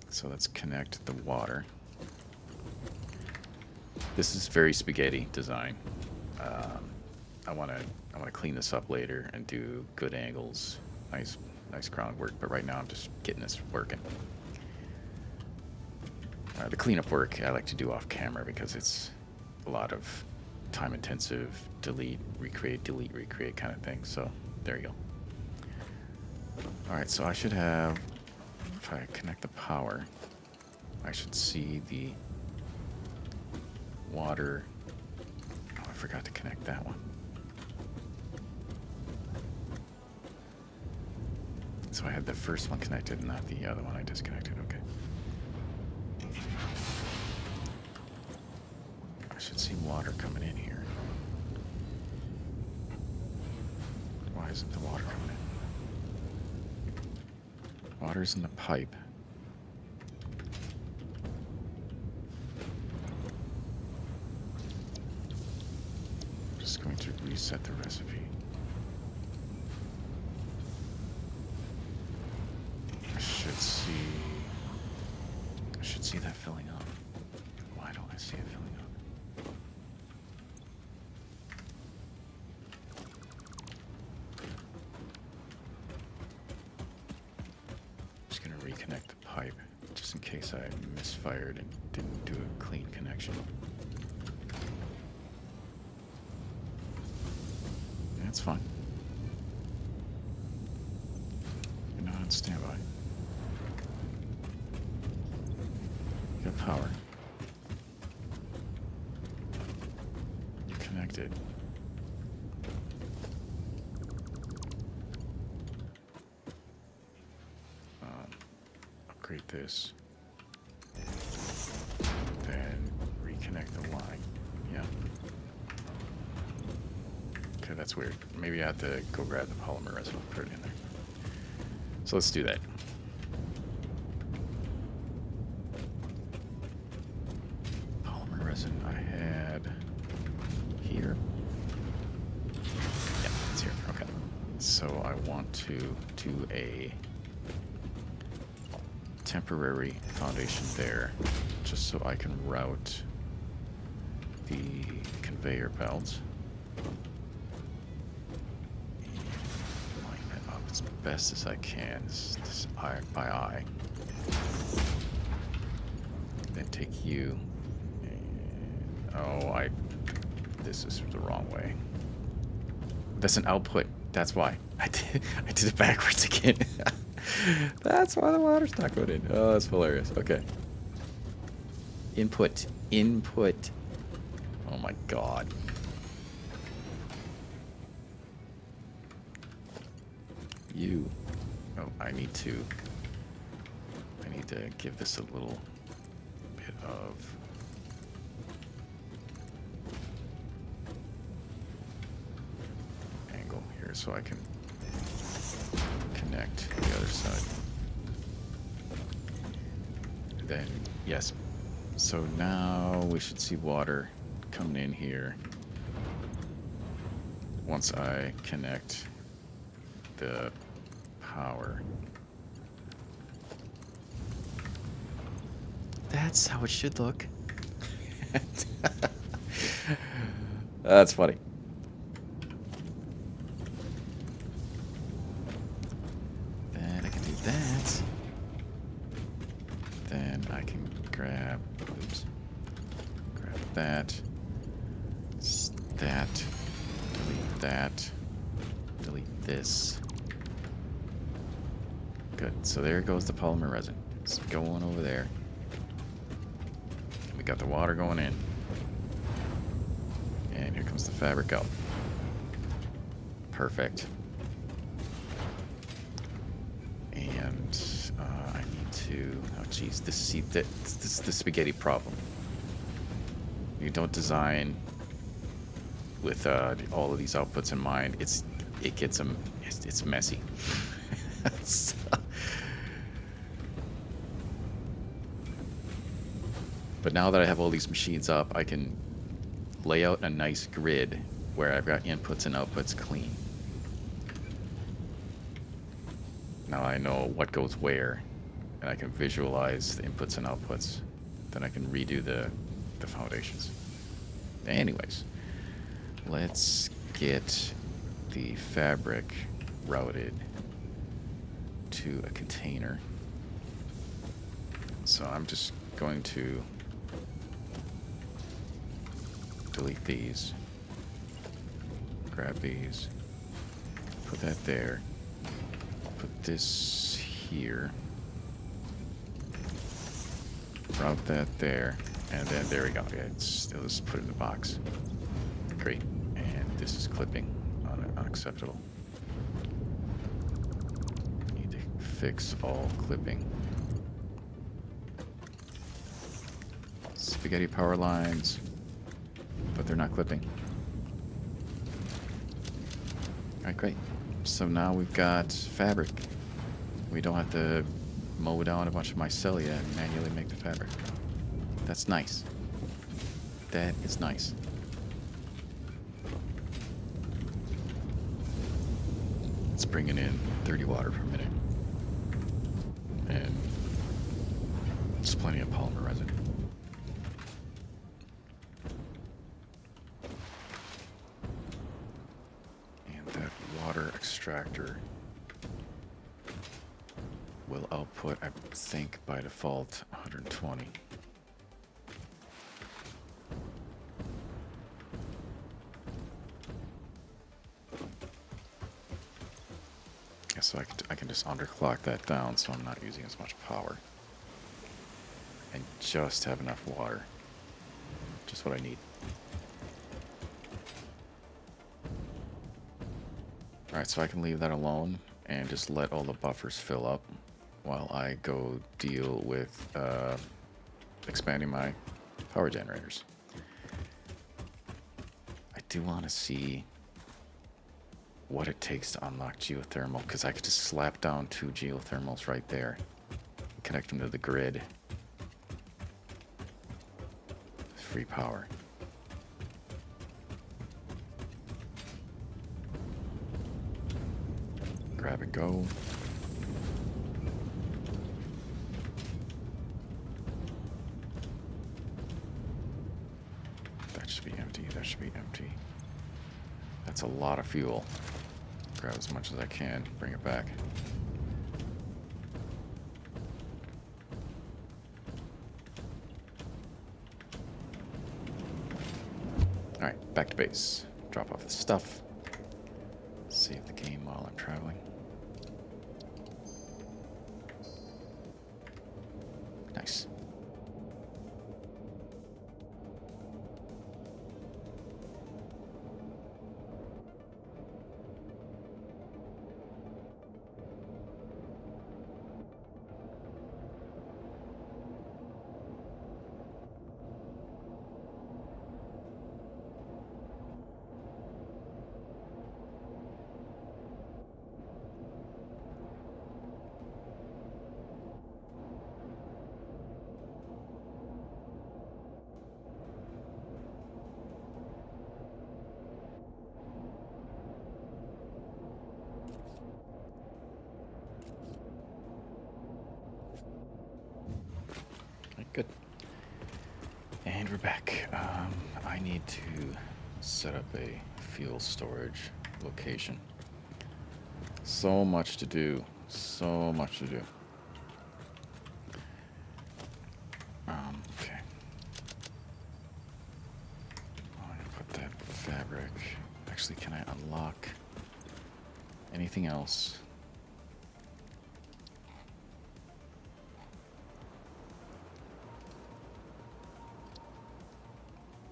So let's connect the water. This is very spaghetti design. I want to clean this up later and do good angles, nice groundwork. But right now I'm just getting this working. The cleanup work I like to do off camera because it's a lot of time intensive, delete, recreate kind of thing. So there you go. All right, so I should have, if I connect the power, I should see the water. Oh, I forgot to connect that one. So I had the first one connected, not the other one I disconnected. Okay. I should see water coming in here. Why isn't the water coming in? Water's in the pipe. I'm just going to reset the recipe. I should see that filling up. Why don't I see it filling up? I'm just gonna reconnect the pipe, just in case I misfired and didn't do a clean connection. That's fine. You're not on standby. You got power. You're connected. Upgrade this. Then reconnect the line. Yeah. Okay, that's weird. Maybe I have to go grab the polymer resin and put it in there. So let's do that. Polymer resin I had here. Yeah, it's here. Okay. So I want to do a temporary foundation there, just so I can route the conveyor belt. Line that up as best as I can, this eye by eye. Then take you. And, oh, this is the wrong way. That's an output. That's why. I did it backwards again. That's why the water's not going in. Oh, that's hilarious. Okay. Input. Oh my god. Oh, I need to give this a little bit of angle here so I can connect the other side. Then, yes. So now we should see water coming in here once I connect the power. That's how it should look. That's funny. Then I can do that. Then I can grab that, that, delete this. Good, so there goes the polymer resin. It's going over there. We got the water going in. And here comes the fabric out. Perfect. And I need to, oh geez, this is the spaghetti problem. You don't design with all of these outputs in mind. It's messy. But now that I have all these machines up, I can lay out a nice grid where I've got inputs and outputs clean. Now I know what goes where, and I can visualize the inputs and outputs. Then I can redo the foundations. Anyways, let's get the fabric routed to a container. So I'm just going to delete these, grab these, put that there, put this here, route that there, and then there we go. Yeah, it'll just put it in the box. Great. And this is clipping. Unacceptable. Need to fix all clipping. Spaghetti power lines, but they're not clipping. Alright, great. So now we've got fabric. We don't have to mow down a bunch of mycelia and manually make the fabric. That's nice. That is nice. It's bringing in 30 water per minute. And it's plenty of polymer resin. And that water extractor will output, I think, by default, 120. Yeah, so I can just underclock that down so I'm not using as much power. And just have enough water. Just what I need. Alright, so I can leave that alone and just let all the buffers fill up while I go deal with expanding my power generators. I do want to see what it takes to unlock geothermal, because I could just slap down 2 geothermals right there, connect them to the grid. Free power. Grab and go. That should be empty. That should be empty. That's a lot of fuel. Grab as much as I can. Bring it back. Alright, back to base. Drop off the stuff. Save the game while I'm traveling. Nice. Good. And we're back. I need to set up a fuel storage location. So much to do. So much to do. Okay. I'm gonna put that fabric. Actually, can I unlock anything else?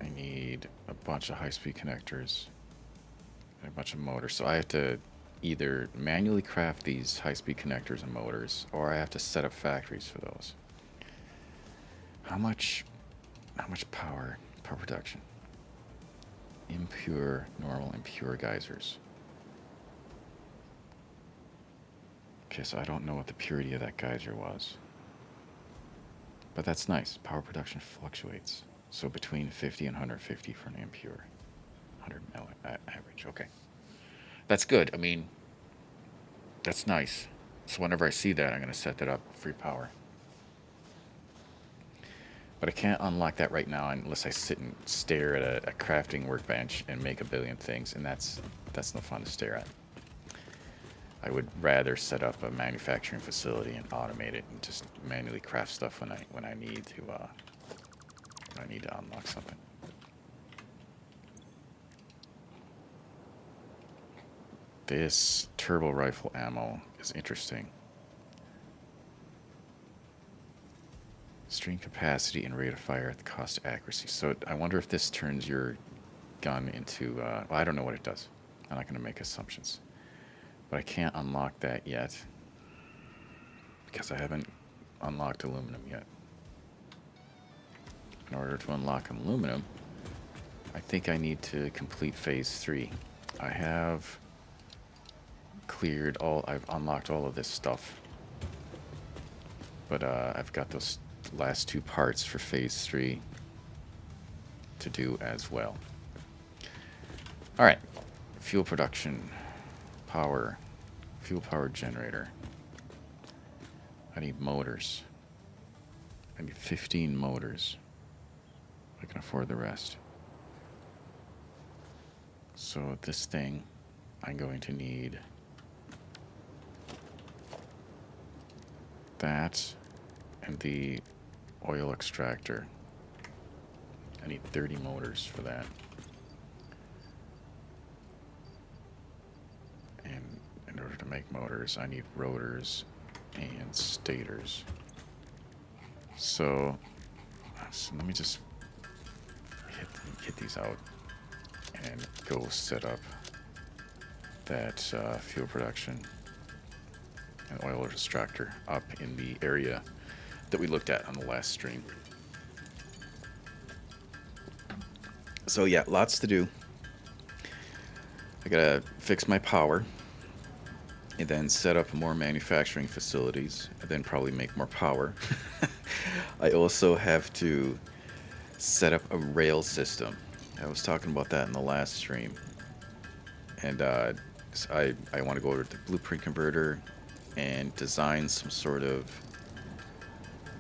I need a bunch of high-speed connectors and a bunch of motors. So I have to either manually craft these high-speed connectors and motors, or I have to set up factories for those. How much power production? Impure, normal, and pure geysers. Okay, so I don't know what the purity of that geyser was. But that's nice. Power production fluctuates. So between 50 and 150 for an impure. 100 mil average. Okay. That's good. I mean, that's nice. So whenever I see that, I'm going to set that up. Free power. But I can't unlock that right now unless I sit and stare at a crafting workbench and make a billion things. And that's no fun to stare at. I would rather set up a manufacturing facility and automate it and just manually craft stuff when I need to unlock something. This turbo rifle ammo is interesting. Stream capacity and rate of fire at the cost of accuracy. So I wonder if this turns your gun into... well, I don't know what it does. I'm not going to make assumptions. But I can't unlock that yet. because I haven't unlocked aluminum yet. In order to unlock aluminum, I think I need to complete phase 3. I have I've unlocked all of this stuff. But I've got those last 2 parts for phase 3 to do as well. Alright, fuel production, power, fuel power generator. I need motors. I need 15 motors. I can afford the rest. So this thing, I'm going to need that and the oil extractor. I need 30 motors for that. And in order to make motors, I need rotors and stators. So let me just hit these out and go set up that fuel production and oil extractor up in the area that we looked at on the last stream. So yeah, lots to do. I gotta fix my power and then set up more manufacturing facilities and then probably make more power. I also have to set up a rail system. I was talking about that in the last stream. And I want to go over to the blueprint converter and design some sort of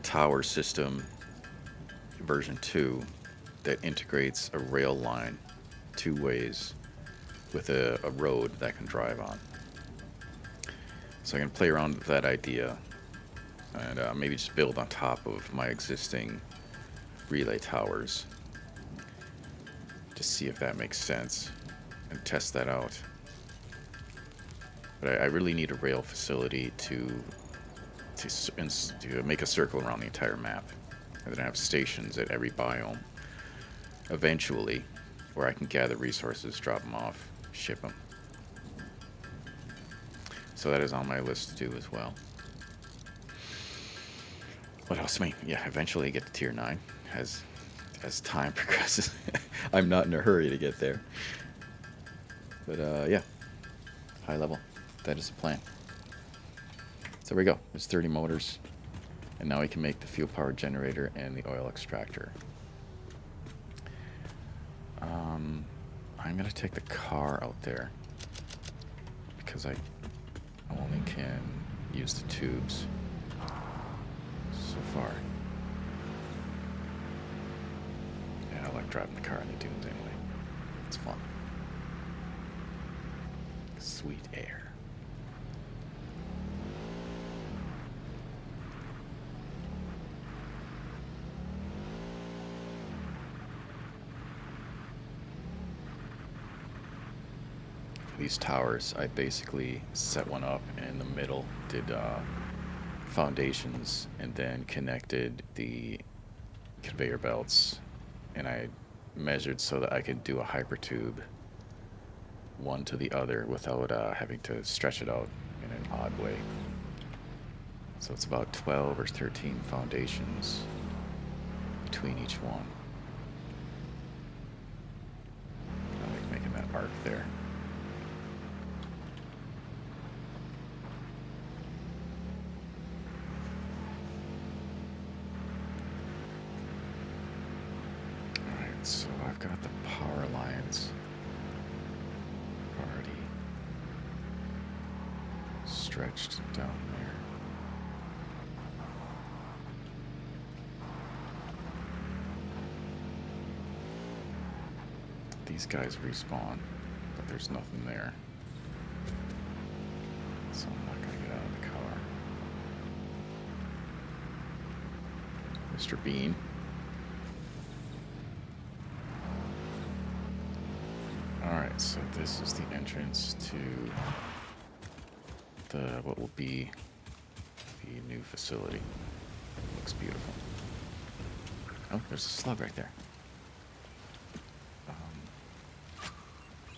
tower system version 2 that integrates a rail line 2 ways with a road that I can drive on. So I can play around with that idea and maybe just build on top of my existing relay towers. Just see if that makes sense and test that out. But I really need a rail facility to make a circle around the entire map. And then I have stations at every biome eventually where I can gather resources, drop them off, ship them. So that is on my list to do as well. What else? Eventually get to tier 9 as time progresses. I'm not in a hurry to get there. But yeah, high level. That is the plan. So there we go. There's 30 motors. And now we can make the fuel power generator and the oil extractor. I'm going to take the car out there because I only can use the tubes so far. Yeah, I like driving the car in the dunes anyway. It's fun. Sweet air. For these towers, I basically set one up and in the middle did foundations and then connected the conveyor belts, and I measured so that I could do a hypertube one to the other without having to stretch it out in an odd way. So it's about 12 or 13 foundations between each one. I like making that arc there. Alright, so I've got the power lines already stretched down there. These guys respawn, but there's nothing there. So I'm not gonna get out of the car. Mr. Bean. Alright, so this is the entrance to what will be the new facility. Looks beautiful. Oh, there's a slug right there.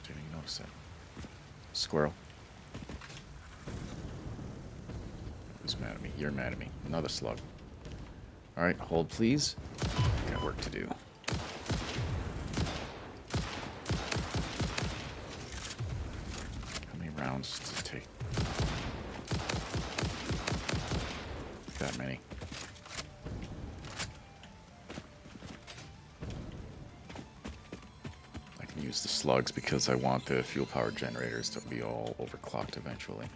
Didn't even notice that. Squirrel. Who's mad at me? You're mad at me. Another slug. Alright, hold please. Got work to do. How many rounds to take? That many. I can use the slugs because I want the fuel power generators to be all overclocked eventually.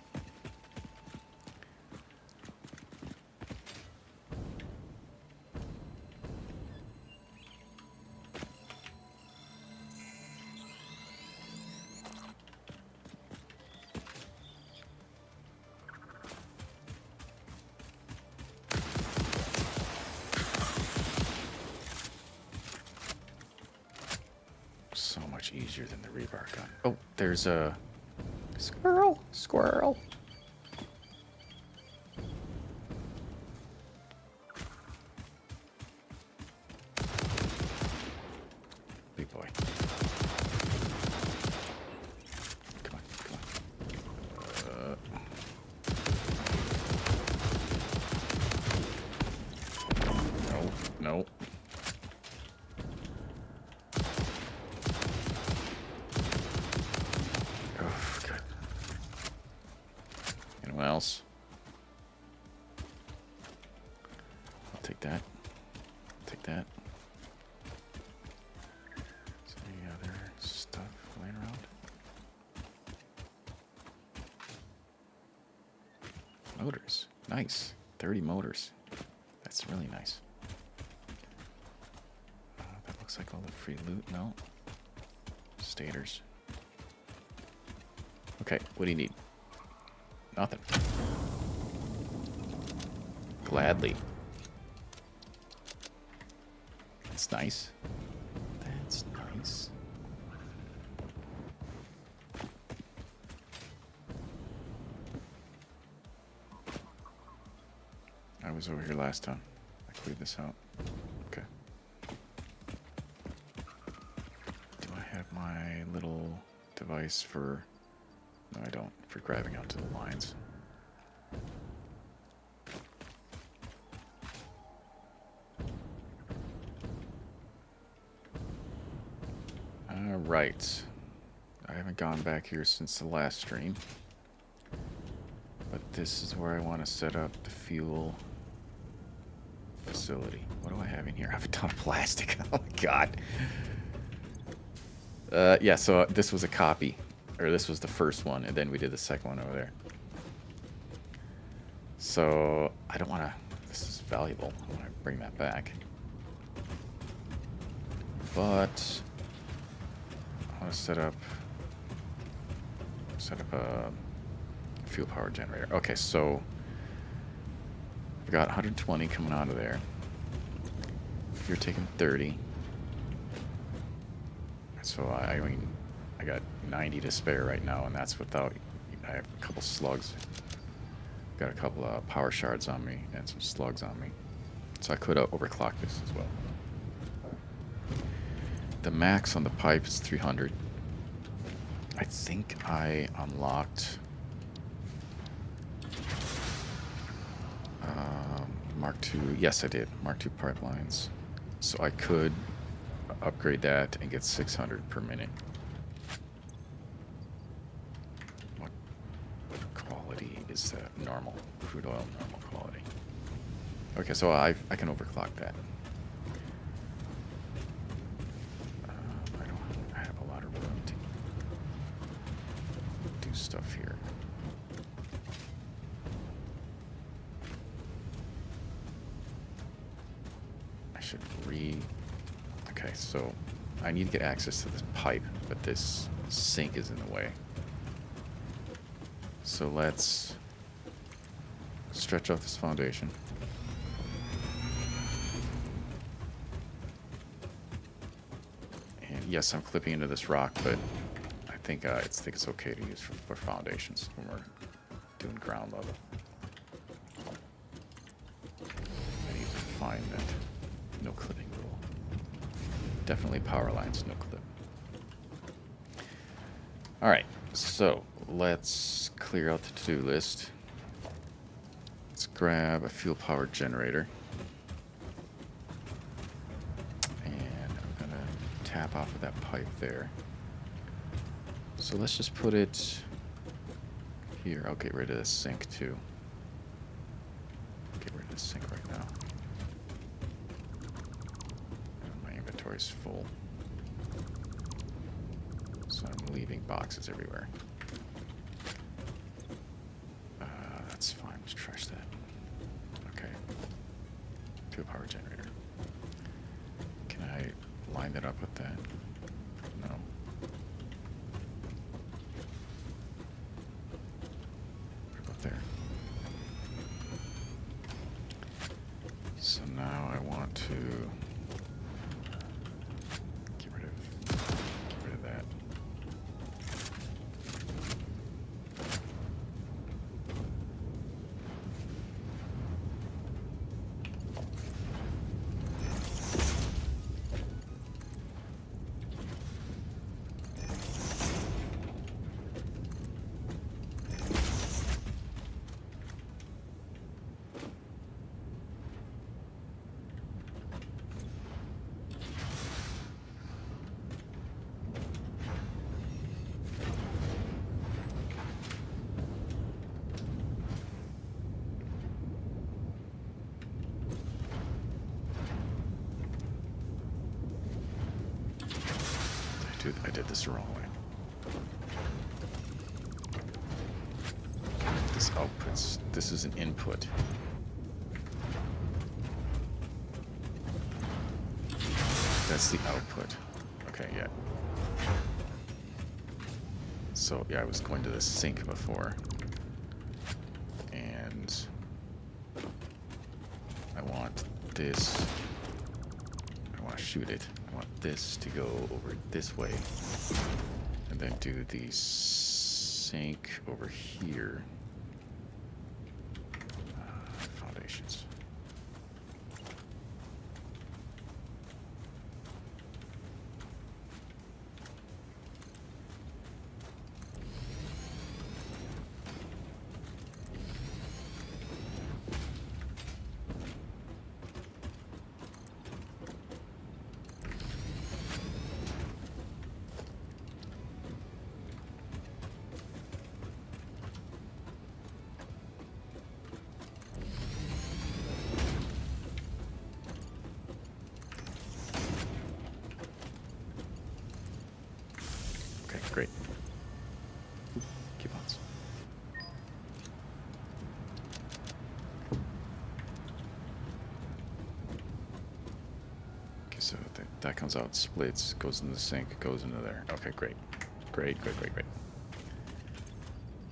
So much easier than the rebar gun. Oh, there's a squirrel. Squirrel. Big boy. Come on, come on. No, no. Else. I'll take that. Take that. Is there any other stuff laying around? Motors. Nice. 30 motors. That's really nice. That looks like all the free loot. No. Stators. Okay, what do you need? Nothing. Gladly. That's nice. That's nice. I was over here last time. I cleared this out. Okay. Do I have my little device for... No, I don't. For grabbing onto the lines. Alright. I haven't gone back here since the last stream. But this is where I want to set up the fuel facility. What do I have in here? I have a ton of plastic. Oh my god. Yeah, so this was a copy. Or this was the first one, and then we did the second one over there. So, I don't want to... This is valuable. I want to bring that back. But... I want to set up a fuel power generator. Okay, so... we got 120 coming out of there. You're taking 30. So, I mean... I got 90 to spare right now, and that's without... I have a couple slugs. Got a couple of power shards on me and some slugs on me. So I could overclock this as well. The max on the pipe is 300. I think I unlocked... Mark II. Yes, I did. Mark II pipelines. So I could upgrade that and get 600 per minute. Is normal crude oil, normal quality. Okay, so I can overclock that. I have a lot of room to do stuff here. I should Okay, so I need to get access to this pipe, but this sink is in the way. So let's stretch out this foundation. And yes, I'm clipping into this rock, but I think it's okay to use for foundations when we're doing ground level. I need to find that no clipping rule. Definitely power lines, no clip. All right, so let's clear out the to-do list. Let's grab a fuel power generator. And I'm going to tap off of that pipe there. So let's just put it here. I'll get rid of the sink too. Get rid of the sink right now. And my inventory's full. So I'm leaving boxes everywhere. That's fine. Let's trash that. Okay. Fuel power generator. Can I line that up with that? No. What about there? So now I want to get rid of that. I did this the wrong way. This outputs. This is an input. That's the output. Okay, yeah. So, yeah, I was going to the sink before. And I want this. I want to shoot it. I want this to go over this way. And then do the sink over here. Foundations. Great. Coupons. Okay, so that comes out, splits, goes in the sink, goes into there. Okay, great. Great. And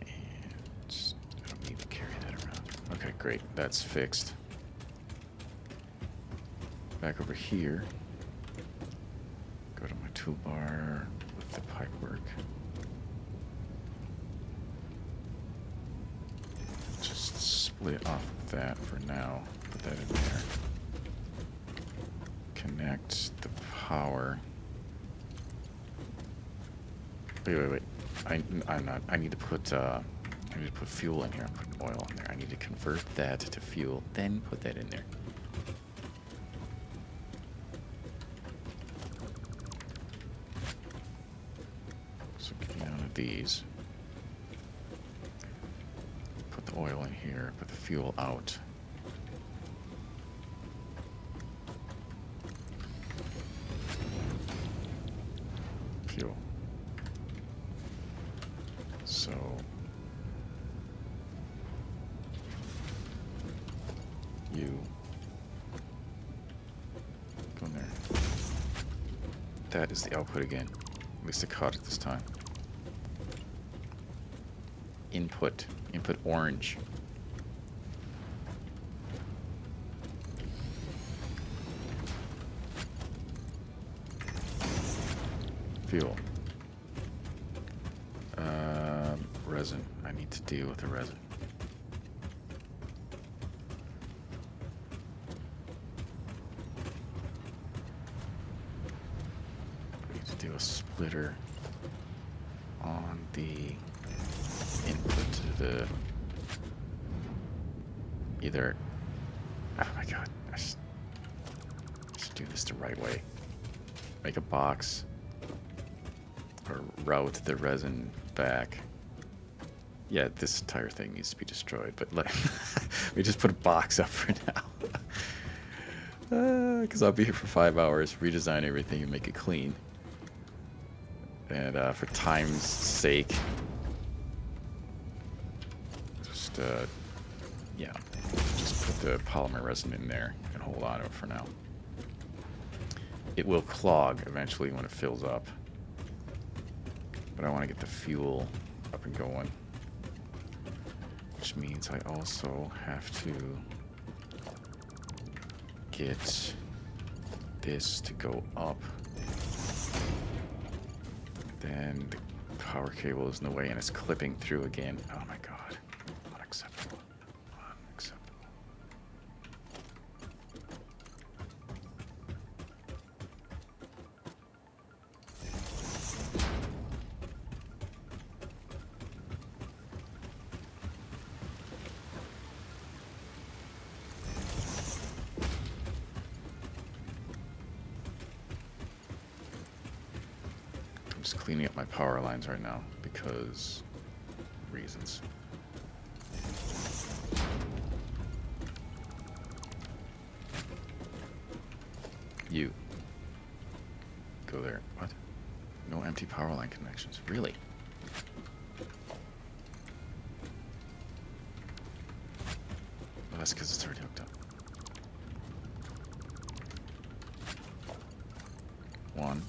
I don't need to carry that around. Okay, great. That's fixed. Back over here. Go to my toolbar. The pipe work. Just split off that for now. Put that in there. Connect the power. Wait. I'm not. I need to put fuel in here. I'm putting oil in there. I need to convert that to fuel, then put that in there. These. Put the oil in here, put the fuel out. Fuel. So you go in there. That is the output again. At least I caught it this time. Input orange. Fuel. Resin. I need to deal with the resin. I need to do a splitter on the input to the either... Oh my god. I should do this the right way. Make a box. Or route the resin back. Yeah, this entire thing needs to be destroyed, but like, we just put a box up for now. Because I'll be here for 5 hours, redesign everything and make it clean. And for time's sake, just, yeah, just put the polymer resin in there and hold on to it for now. It will clog eventually when it fills up. But I want to get the fuel up and going. Which means I also have to get this to go up. Then the power cable is in the way and it's clipping through again. Oh my god. Unacceptable. Unacceptable. Just cleaning up my power lines right now because reasons. You go there. What? No empty power line connections. Really? Well, that's because it's already hooked up. 1,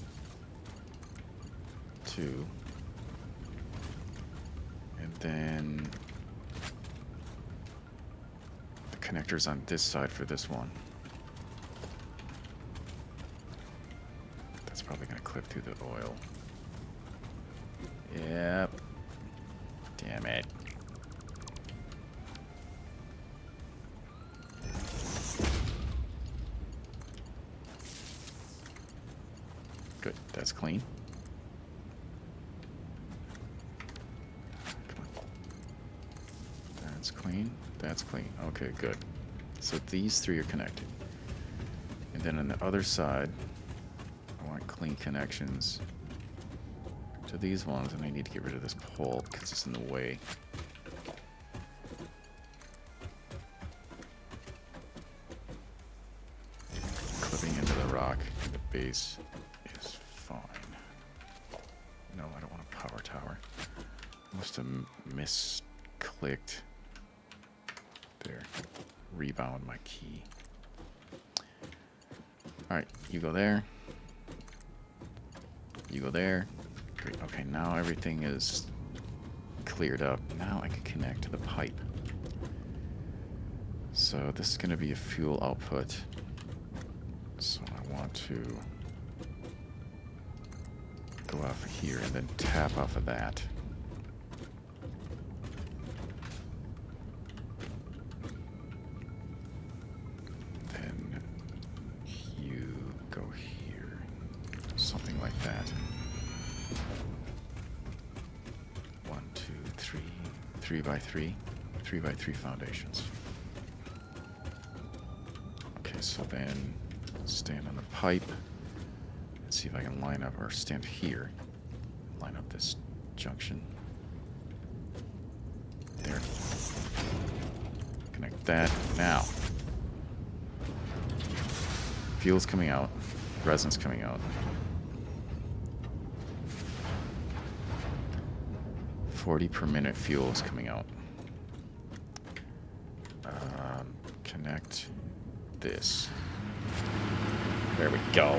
2, and then the connector's on this side for this one. That's probably gonna clip through the oil. Yep. Damn it. Good, that's clean. That's clean. That's clean. Okay, good. So these three are connected. And then on the other side, I want clean connections to these ones, and I need to get rid of this pole because it's in the way. Clipping into the rock in the base is fine. No, I don't want a power tower. I must have misclicked. There. Rebound my key. Alright, you go there. You go there. Great. Okay, now everything is cleared up. Now I can connect to the pipe. So this is going to be a fuel output. So I want to go off of here and then tap off of that. Then you go here. Something like that. 1, 2, 3. 3 by 3. 3 by 3 foundations. Okay, so then stand on the pipe and see if I can line up, or stand here, line up this junction. There. Connect that. Now. Fuel's coming out. Resin's coming out. 40 per minute fuel is coming out. Connect this. There we go.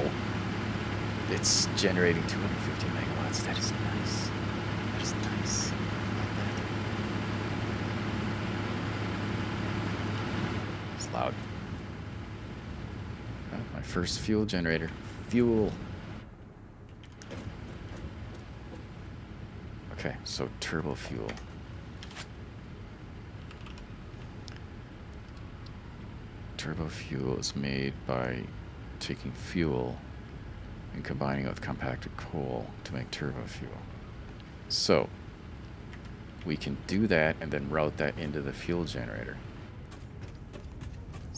It's generating 250 megawatts. That is nice. That is nice. I like that. It's loud. Oh, my first fuel generator. Fuel. Okay, so turbo fuel. Turbo fuel is made by taking fuel and combining it with compacted coal to make turbo fuel. So we can do that and then route that into the fuel generator.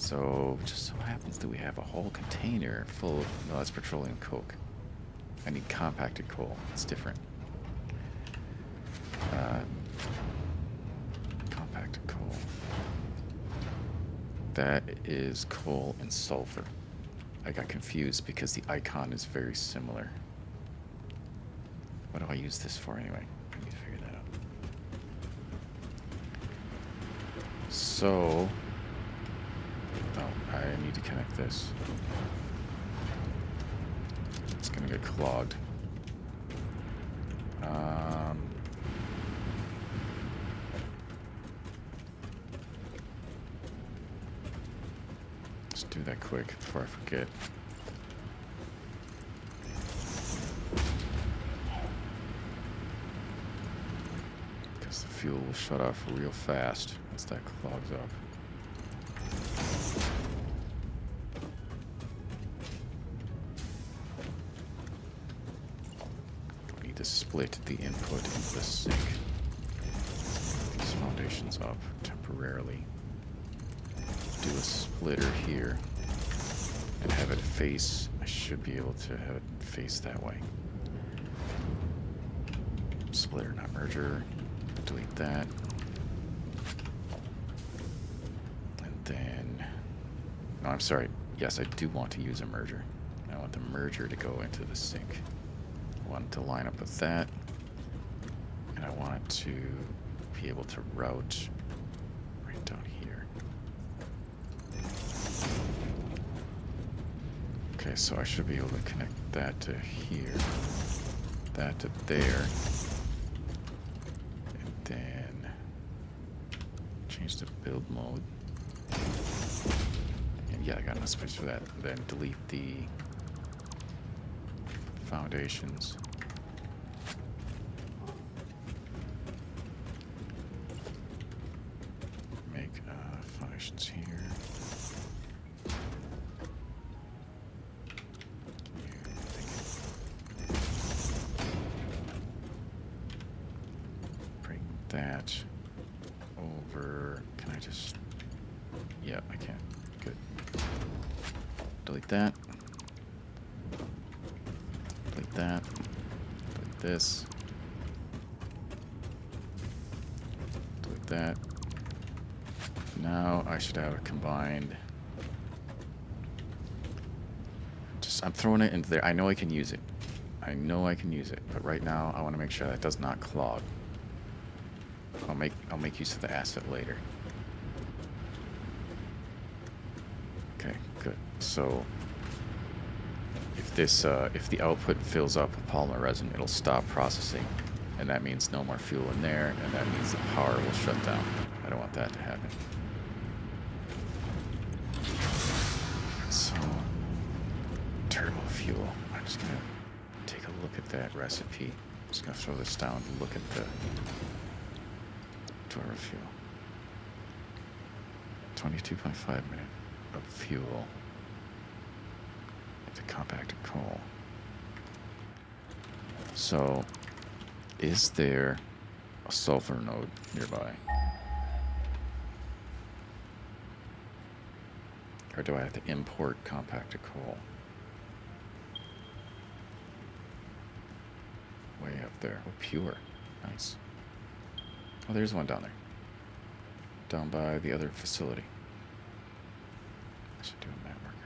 So, just so happens that we have a whole container full of, no, that's petroleum coke. I need compacted coal. It's different. Compacted coal. That is coal and sulfur. I got confused because the icon is very similar. What do I use this for anyway? Let me figure that out. So, oh, I need to connect this. It's gonna get clogged. Let's do that quick before I forget. Because the fuel will shut off real fast once that clogs up. We need to split the input into the sink. These foundations up temporarily. Do a splitter here and have it face. I should be able to have it face that way. Splitter, not merger. Delete that. And then, no, I'm sorry. Yes, I do want to use a merger. I want the merger to go into the sink. I want it to line up with that. And I want it to be able to route right down here. Okay, so I should be able to connect that to here, that to there, and then change the build mode. And yeah, I got enough space for that. And then delete the foundations. Make foundations here. That over. Can I just? Yeah, I can. Good. Delete that. Delete that. Delete this. Delete that. Now I should have a combined. I'm throwing it into there. I know I can use it. I know I can use it, but right now I want to make sure that does not clog. I'll make use of the asset later. Okay, good. So if this if the output fills up with polymer resin, it'll stop processing, and that means no more fuel in there, and that means the power will shut down. I don't want that to happen. So turbo fuel. I'm just gonna take a look at that recipe. I'm just gonna throw this down and look at the turbo fuel. 22.5 minutes of fuel. The compacted coal. So, is there a sulfur node nearby? Or do I have to import compacted coal? Way up there. Oh, pure. Nice. Oh, there's one down there. Down by the other facility. I should do a map marker.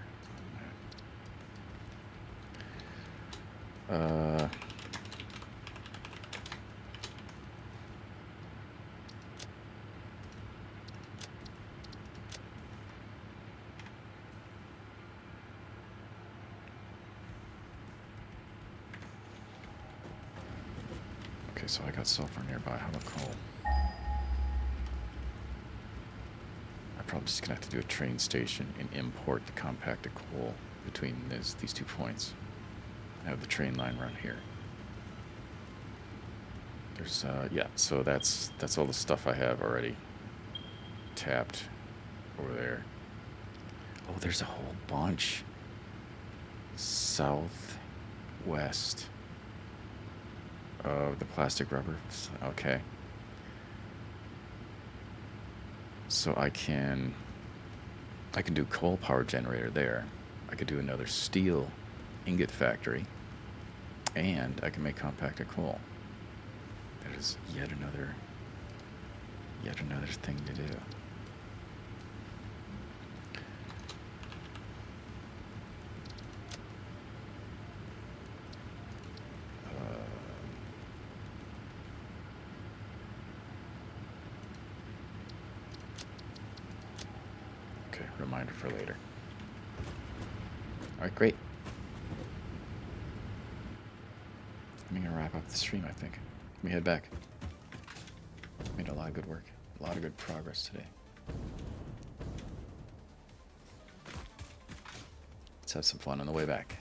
Okay, so I got sulfur nearby. How about coal? I'm probably just gonna have to do a train station and import the compacted coal between these 2 points. Have the train line run here. There's yeah, so that's all the stuff I have already tapped over there. Oh, there's a whole bunch southwest of the plastic rubber. Okay. So I can I can do coal power generator there. I could do another steel ingot factory. And I can make compacted coal. That is yet another thing to do. Okay, reminder for later. All right, great. I'm gonna wrap up the stream, I think. Let me head back. Made a lot of good work. A lot of good progress today. Let's have some fun on the way back.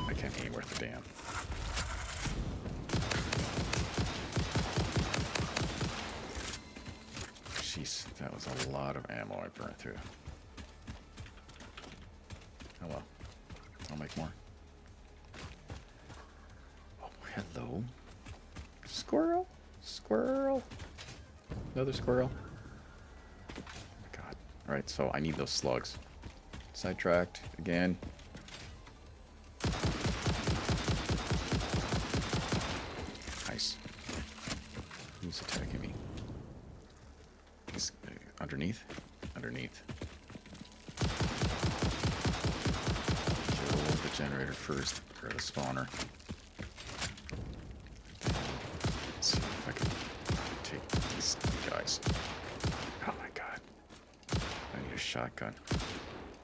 I can't aim worth a damn. Jeez, that was a lot of ammo I burned through. Oh well, I'll make more. Oh, hello. Squirrel? Squirrel? Another squirrel? Oh my god. Alright, so I need those slugs. Sidetracked again. Nice. Who's attacking me? He's underneath? Underneath. Kill the generator first, or the spawner. Let's see if I can take these guys. Oh my god. I need a shotgun.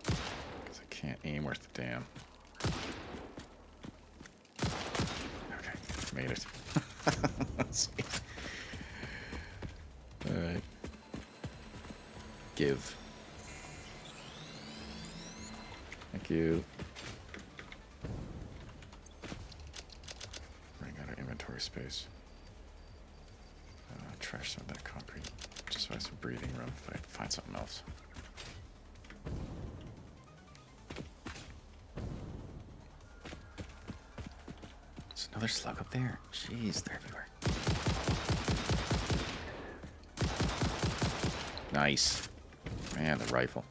Because I can't aim worth a damn. Okay, made it. Let's see. Alright. Give. Thank you. Running out of inventory space. Trash some of that concrete. Just so I have some breathing room if I find something else. There's another slug up there. Jeez, they're everywhere. Nice. Man, the rifle.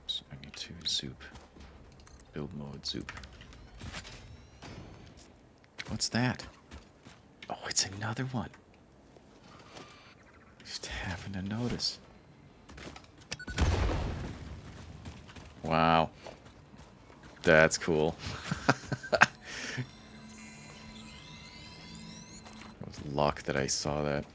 So I need to zoop. Build mode zoop. What's that? Oh, it's another one. Just happened to notice. Wow. That's cool. It was luck that I saw that.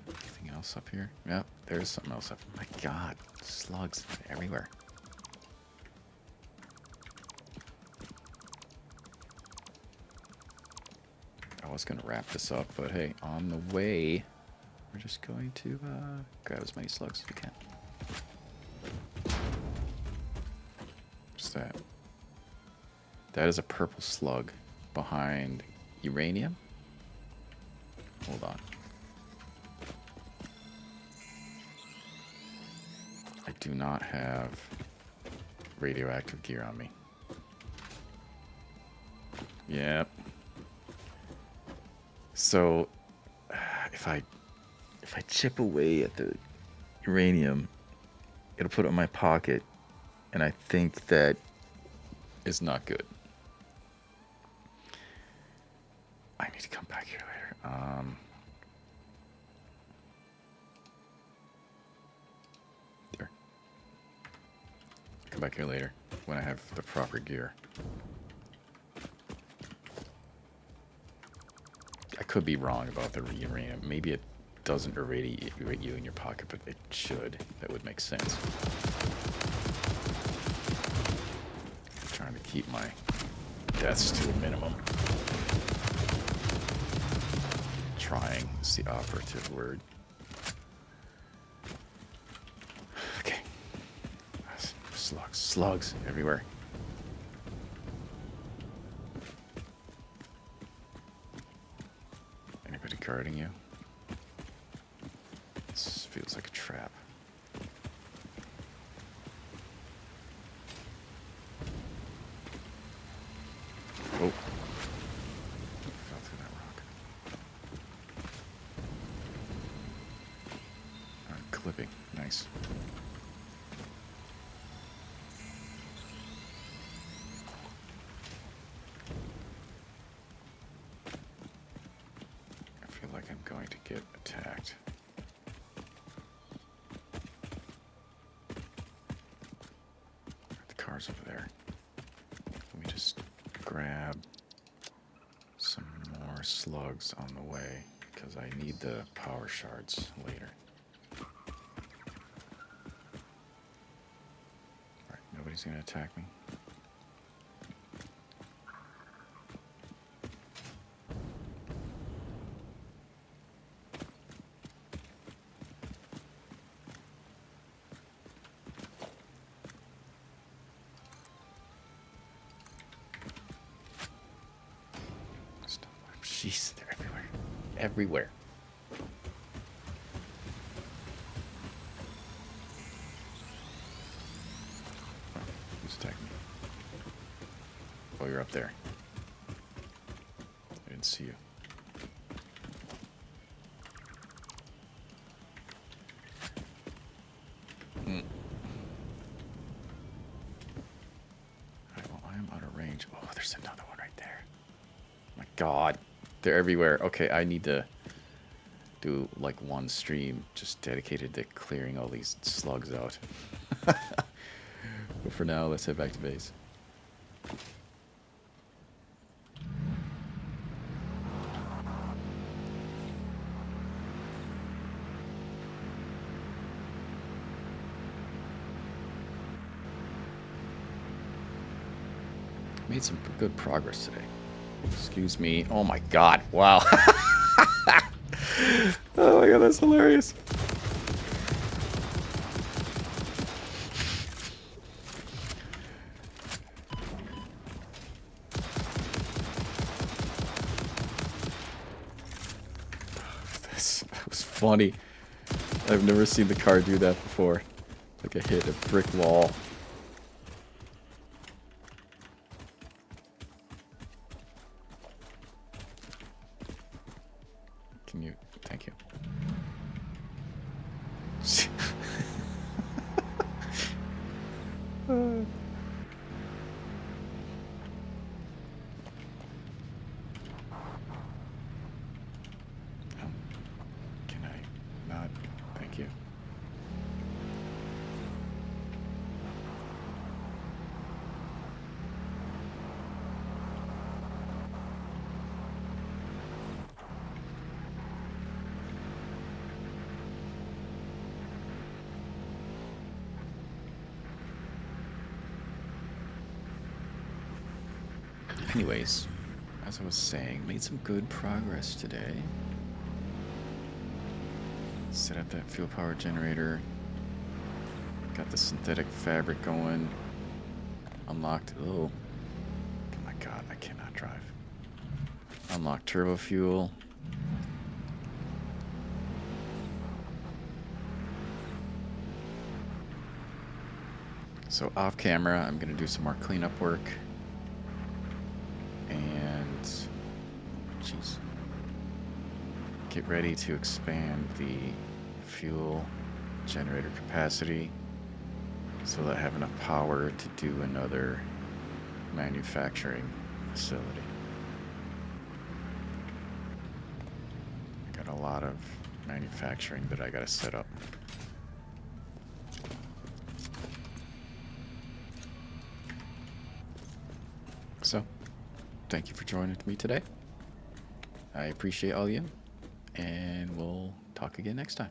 Anything else up here? Yep, there's something else up. My god, slugs everywhere. I was going to wrap this up, but hey, on the way, we're just going to grab as many slugs as we can. What's that? That is a purple slug behind uranium. Hold on. I do not have radioactive gear on me. Yep. So, if I chip away at the uranium, it'll put it in my pocket, and I think that is not good. I need to come back here later. There. Come back here later when I have the proper gear. I could be wrong about the uranium. Maybe it doesn't irradiate you in your pocket, but it should. That would make sense. I'm trying to keep my deaths to a minimum. trying is the operative word. Okay. Slugs. Slugs everywhere. Anybody guarding you? This feels like a trap. Oh. Fell through that rock. Clipping. Nice. I feel like I'm going to get attacked. The car's over there. Let me just grab some more slugs on the way, because I need the power shards later. Alright, nobody's gonna attack me. Jeez, they're everywhere. Everywhere. Oh, who's attacking me? Oh, you're up there. I didn't see you. Alright, well, I am out of range. Oh, there's another one right there. My God. They're everywhere. Okay, I need to do like one stream just dedicated to clearing all these slugs out. But for now, let's head back to base. Made some good progress today. Excuse me. Oh my God. Wow. Oh my God, that's hilarious. That was funny. I've never seen the car do that before. Like I hit a brick wall. Can you? Thank you. Can I not? Thank you. Anyways, as I was saying, made some good progress today. Set up that fuel power generator. Got the synthetic fabric going. Unlocked. Oh my God, I cannot drive. Unlocked turbo fuel. So off camera, I'm gonna do some more cleanup work. And jeez, get ready to expand the fuel generator capacity so that I have enough power to do another manufacturing facility. I got a lot of manufacturing that I gotta set up. So, thank you for joining me today. I appreciate all of you, and we'll talk again next time.